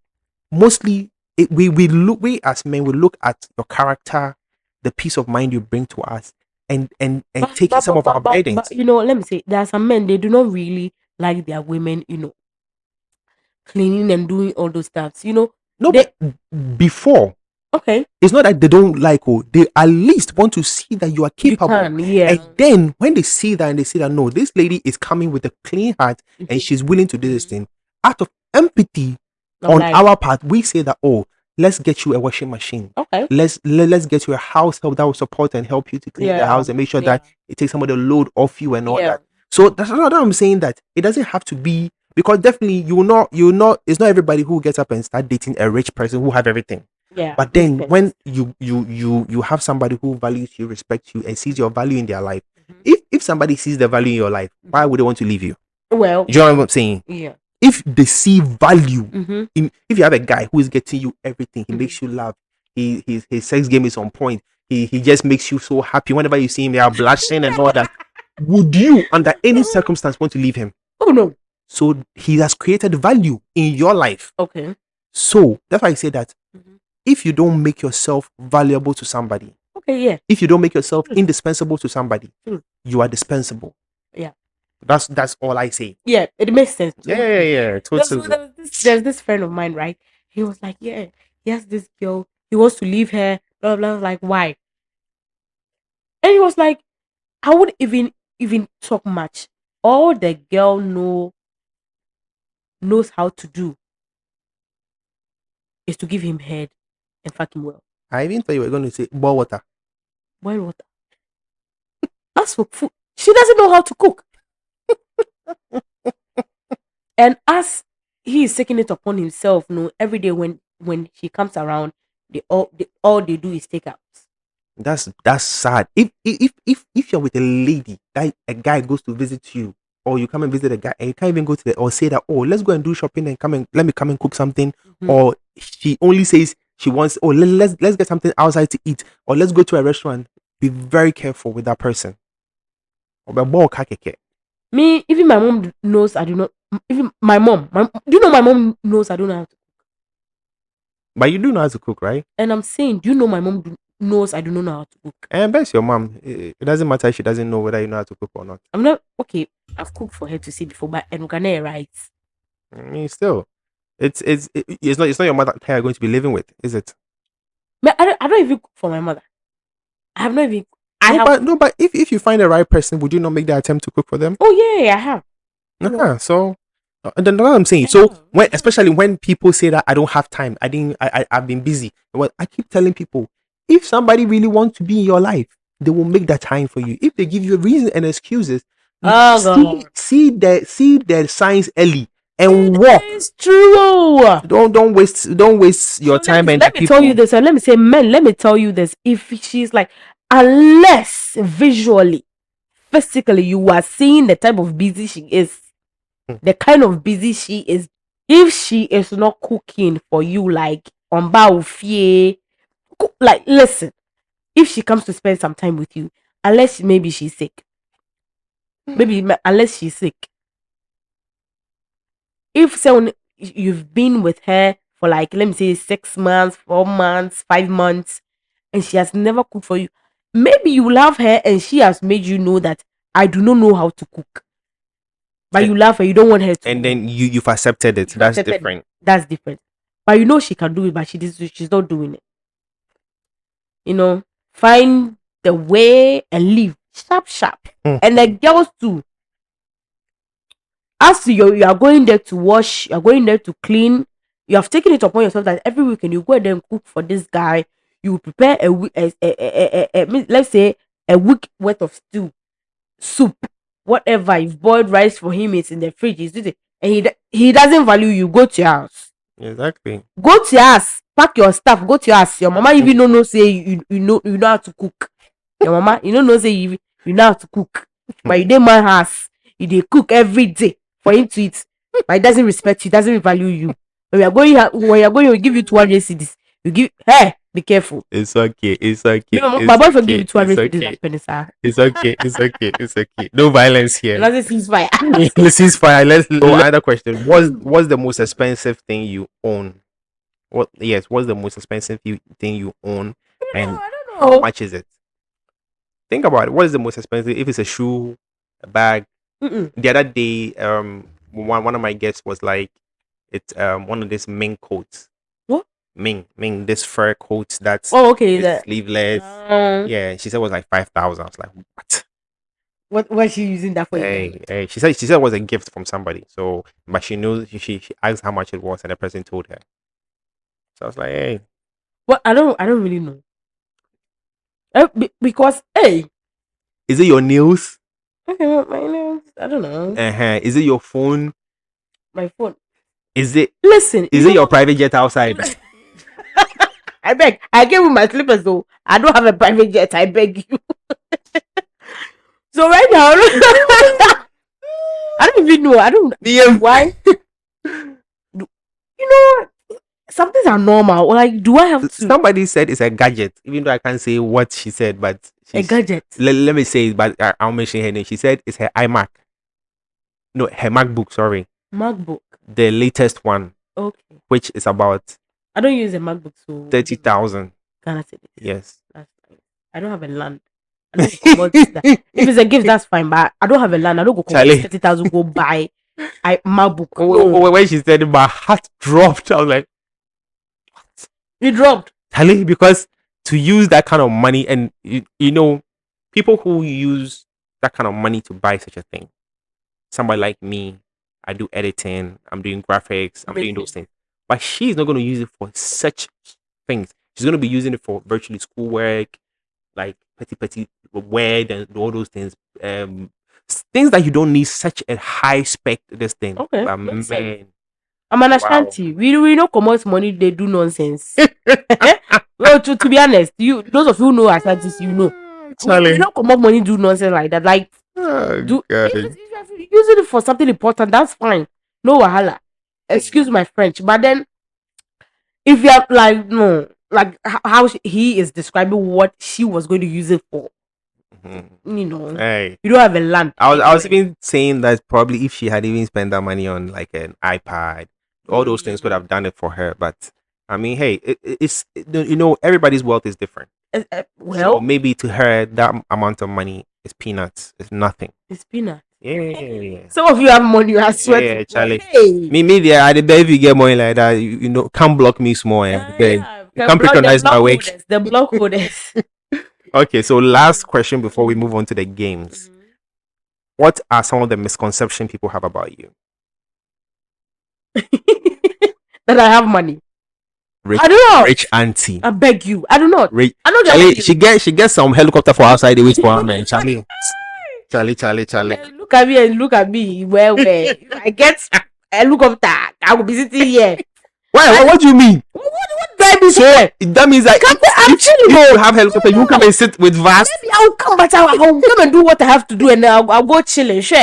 mostly we as men, we look at your character, the peace of mind you bring to us, and taking some of our burdens. But let me say, there are some men, they do not really like their women, cleaning and doing all those stuffs. No, but before. Okay. It's not that they don't like, they at least want to see that you are capable. And then when they see that and they see that, no, this lady is coming with a clean heart and she's willing to do this thing, out of empathy on our part, we say that, oh, let's get you a washing machine. Okay. Let's get you a house help that will support and help you to clean the house and make sure that it takes some of the load off you and all that. So that's what I'm saying, that it doesn't have to be, because definitely you will not, it's not everybody who gets up and start dating a rich person who have everything. Yeah. But makes then sense. when you have somebody who values you, respects you, and sees your value in their life, Mhm. if somebody sees the value in your life, why would they want to leave you? Well, You know what I'm saying? yeah. If they see value Mm-hmm. in, if you have a guy who is getting you everything, he Mhm. makes you laugh, his sex game is on point, he just makes you so happy whenever you see him, they are blushing and all that. Would you, under any circumstance, want to leave him? Oh no. So he has created value in your life. Okay. So that's why I say that Mhm. if you don't make yourself valuable to somebody, Okay. Yeah. if you don't make yourself Mm. indispensable to somebody, Mm. you are dispensable. Yeah. That's all I say. Yeah. It makes sense. Yeah, So totally. there's this friend of mine, right? He was like, yeah, he has this girl. He wants to leave her. Blah blah. I was like, why? And he was like, I wouldn't even talk much. All the girl knows how to do is to give him head and fuck him well. I even thought you were going to say boil water. Boil water. As for food, she doesn't know how to cook. And as he is taking it upon himself, every day when she comes around, all they do is take out. That's sad. If you're with a lady, that a guy goes to visit you, or you come and visit a guy, and you can't even go to the, or say that, oh, let's go and do shopping and come and let me come and cook something, Mhm. or she only says she wants, oh, let's get something outside to eat, or let's go to a restaurant. Be very careful with that person. Or be more kakeke. Me, even my mom knows I do not. Even do you know my mom knows I don't know how to. But you do know how to cook, right? And I'm saying, do you know my mom knows I do not know how to cook? And that's your mom. It doesn't matter if she doesn't know whether you know how to cook or not. I'm not okay. I've cooked for her to see before, but and we can right. I mean, still, it's not your mother you're going to be living with, is it? But I don't even cook for my mother. I have not even. I No, have. but if you find the right person, would you not make the attempt to cook for them? Oh yeah, I have. So then what I'm saying. I So have. when, especially when people say that I don't have time, I didn't, I've been busy. Well, I keep telling people, if somebody really wants to be in your life, they will make that time for you. If they give you a reason and excuses, Oh see god, see the signs early and walk. it's true. Don't waste your So time and the let me tell you people. this, and let me say, men, let me tell you this. If she's like, unless visually, physically, you are seeing the type of busy she is, Hmm. the kind of busy she is. If she is not cooking for you, like on baufie, like listen, if she comes to spend some time with you, unless maybe she's sick, unless she's sick. If someone you've been with her for like let me say 6 months, 4 months, 5 months, and she has never cooked for you, maybe you love her and she has made you know that I do not know how to cook. But you love her, you don't want her to And know. then you've accepted it. You've That's accepted it. different. That's different. But you know she can do it, but she's not doing it. Find the way and leave. Sharp, sharp. Hmm. And the girls too. As you are going there to wash, you are going there to clean, you have taken it upon yourself that every weekend you go there and cook for this guy. You prepare a week, let's say a week worth of soup, whatever. You've boiled rice for him, it's in the fridge. He's doing it, and he doesn't value you. Go to your house. Exactly. Go to your house. Pack your stuff. Go to your house. Your mama even don't know say you know how to cook. Your mama you don't know say you know how to cook, but you dey man house. You dey cook every day for him to eat, but he doesn't respect you. Doesn't value you. When you are going, he will give you 200 cedis. You give. Hey, be careful. It's okay. It's okay. My It's boyfriend give you okay. It's 200 cedis okay. as penny, sir. It's okay. It's okay. It's okay. No violence here. Let's see fire. Let's ceasefire. Another question. What's the most expensive thing you own? What's the most expensive thing you own, and I don't how know. much is it? Think about it. What is the most expensive? If it's a shoe, a bag. Mm-mm. The other day, one of my guests was like, it's one of these mink coats. What? Ming, this fur coat that's Oh, okay. it's sleeveless. Um, Yeah, she said it was like 5,000. I was like, what? what was she using that for? Hey, she said it was a gift from somebody. So, but she knew she asked how much it was, and the person told her. So I was like, hey, What? I don't really know. Because hey, is it your nails? okay, my nails. I don't know. Is it your phone? My phone. Is it Listen, is it your private jet outside? I beg. I gave you my slippers though. I don't have a private jet. I beg you. So right now, I don't even know. I don't Yeah. why. You know, some things are normal. Like, do I have to Somebody said it's a gadget, even though I can't say what she said, but a gadget? let me say it, but I'll mention her name. She said it's her iMac. No, her MacBook, sorry. MacBook. The latest one, Okay. which is about I don't use a MacBook, so 30,000. Ghana cedis. Yes. That's fine. I don't have a land. I don't go commot that. If it's a gift, that's fine. But I don't have a land. I don't go commot Charlie. 30,000 go buy a MacBook. When she said it, my heart dropped. I was like, It dropped. Charlie, because to use that kind of money, and you know, people who use that kind of money to buy such a thing, somebody like me, I do editing, I'm doing graphics, I'm doing those things. But she's not going to use it for such things. She's going to be using it for virtually schoolwork, like petty word and all those things. Things that you don't need such a high spec this thing. Okay, But makes man, sense. I'm an Ashanti. We don't commot money. They do nonsense. Well, to be honest, you those of you who know Ashantis, you know. Charlie. We don't commot money do nonsense like that. Like do if God. you're using it for something important, that's fine. No wahala. Excuse my French, but then if you're like no, like how he is describing what she was going to use it for, you know, Hey, you don't have a land. I was even saying that probably if she had even spent that money on like an iPad, all those things could have done it for her. But I mean, hey, it's you know, everybody's wealth is different. Well, So maybe to her that amount of money is peanuts. It's nothing. it's peanut. Yeah. Some of you have money, you are sweating. Yeah, Charlie. Hey. Me there. I bet if you get money like that, you know, can't block me small. Yeah. You can't patronize my work. The block holders. Okay, so last question before we move on to the games. What are some of the misconceptions people have about you? That I have money. Rich, I don't know. rich auntie. I beg you. I don't know. Rich. I know Charlie, that she gets some helicopter for outside the wait for her, man. Charlie. Charlie. Look at me and look at me. Where if I get a helicopter, I will be sitting here. Why? What do you mean? What do I be So that means that I'm telling if you. you have helicopter, you come and sit with Vas. Maybe I'll come, but I'll come and do what I have to do, and I'll go chilling. Sure,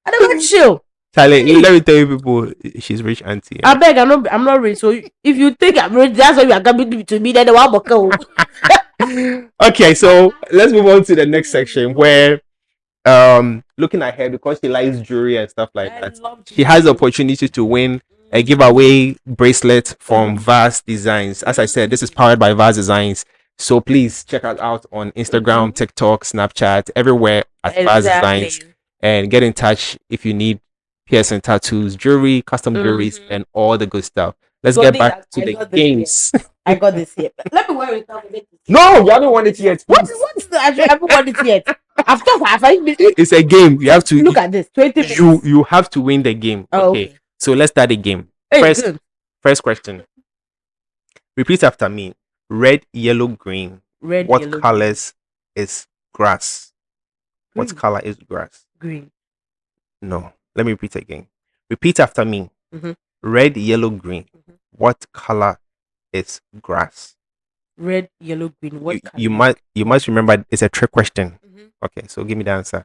I don't want to chill. Charlie, let me tell you people, she's rich auntie. I beg, I'm not rich. So if you think I'm rich, that's why you are coming to me. Then I'll go. Okay, so let's move on to the next section where looking at her because she likes jewelry and stuff like that. She has the opportunity to win a giveaway bracelet from Vas Designs. As I said, this is powered by Vas Designs. So please check us out on Instagram, TikTok, Snapchat, everywhere at Vas Designs, and get in touch if you need piercing, tattoos, jewelry, custom jewelries, and all the good stuff. Let's get back to the games. I got this here. Let me wear it out. No, you haven't won it yet. What's the I haven't won it yet. I've It's a game. You have to look at this. 20 minutes. you have to win the game. Oh, Okay. So let's start the game. Hey, First question. Repeat after me. Red, yellow, green. red, What yellow, colors is grass? What green. color is grass? Green. No. Let me repeat again. Repeat after me. Mhm. Red, yellow, green. What color is grass? Red, yellow, green. What color? You must remember it's a trick question. Mhm. Okay, so give me the answer.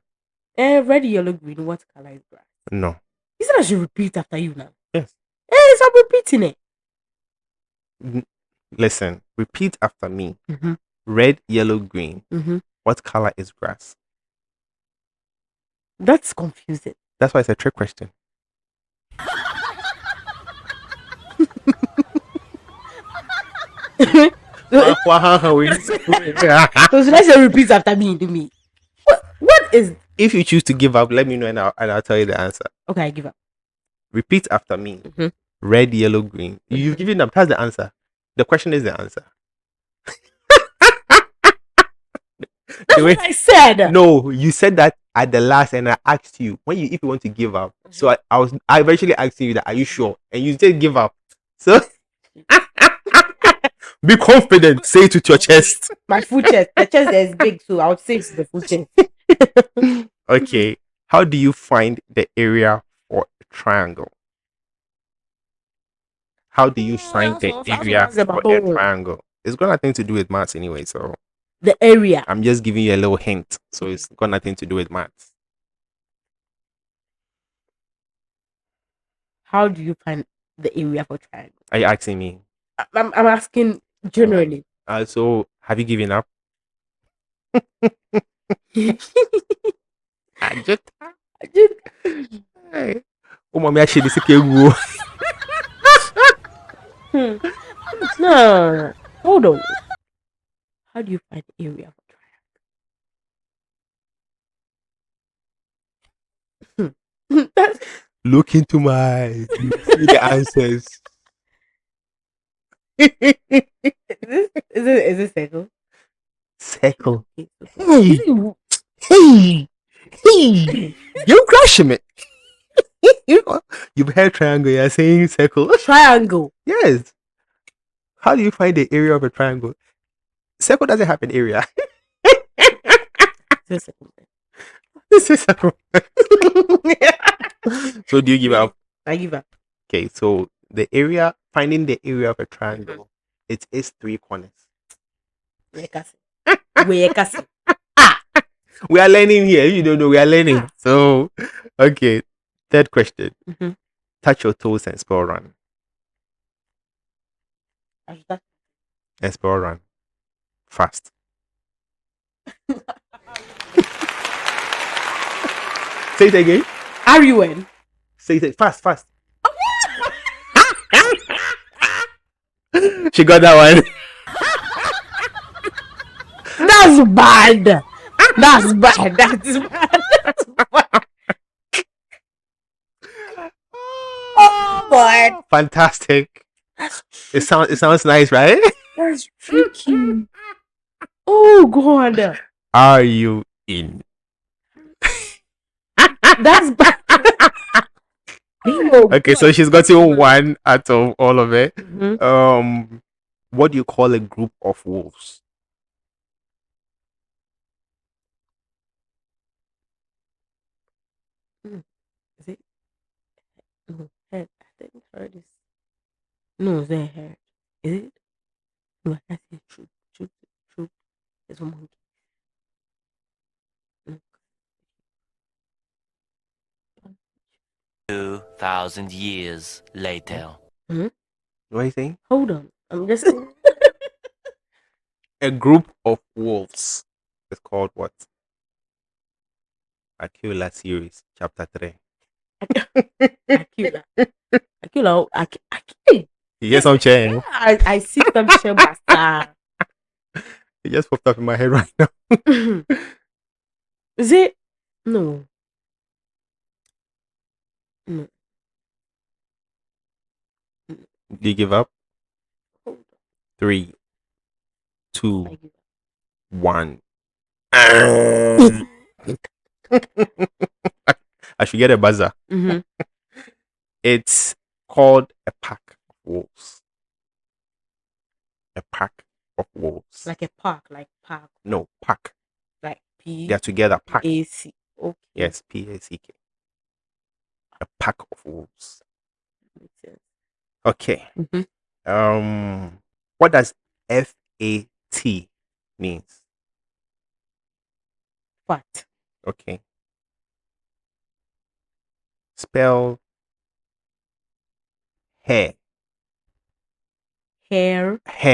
Red, yellow, green. What color is grass? No. You said I should repeat after you now. Yes. Yes, I'm repeating it. Listen, repeat after me. Mhm. Red, yellow, green. Mhm. What color is grass? That's confusing. That's why it's a trick question. So should I say repeat after me? What is If you choose to give up, let me know and I'll tell you the answer. okay? I give up. Repeat after me. Mhm. Red, yellow, green. You've given up. That's the answer. The question is the answer. That's what I said. No, you said that at the last, and I asked you if you want to give up. So I eventually asked you that, are you sure? And you said give up. So be confident. Say it with your chest. My full chest. The chest is big, so I would say it's the full chest. Okay. How do you find the area for a triangle? How do you find the area for a triangle? It's got nothing to do with maths anyway. So The area. I'm just giving you a little hint. So it's got nothing to do with maths. How do you find the area for triangle? Are you asking me? I'm asking generally. So have you given up? Just, hey. Oh, mommy, I should say No, no, no. Hold on. How do you find the area for triangle? That's, look into my eyes. You see the answers. is this circle? Circle. Okay, so- Hey, hey, hey. You crushing me. You've heard triangle. You're saying circle. Triangle. Yes. How do you find the area of a triangle? Circle doesn't have an area. This circle. This is circle. So do you give up? I give up. Okay, so finding the area of a triangle, it is 3 corners. Wekasi. We are learning here. You don't know, we are learning. So, okay. Third question. Mhm. Touch your toes and spell run. And spell run. Fast. Say it again. RUN. Say it fast, fast. She got that one. That's bad. That's bad. That's bad. That's bad. Oh boy. Fantastic. That's It sounds nice, right? That's tricky. Oh god. Are you in? That's bad. Oh, Okay, so she's got you one out of all of it. Mhm. What do you call a group of wolves? Is it? No, head. I think herd is. No, it's not herd. Is it? No, I see troop. Troop. There's one monkey. No. 2,000 years later. Hmm? What are you saying? Hold on. I'm just. A group of wolves. It's called what? Aquila series, chapter 3. Akila. Akila. Akila. Yes, I'm saying. I see some shebasta. It just popped up in my head right now. Is it? No. No. Do you give up? Hold on. 3, 2, I give 1. I should get a buzzer. Mm-hmm. It's called a pack of wolves. A pack of wolves. Like a park, like park, No, pack. like P They're together. Pack. A C. Okay. Yes, PACK. A pack of wolves. Makes sense. Okay. Mhm. What does FAT means? Fat. Okay. Spell hair. Hair. Hair.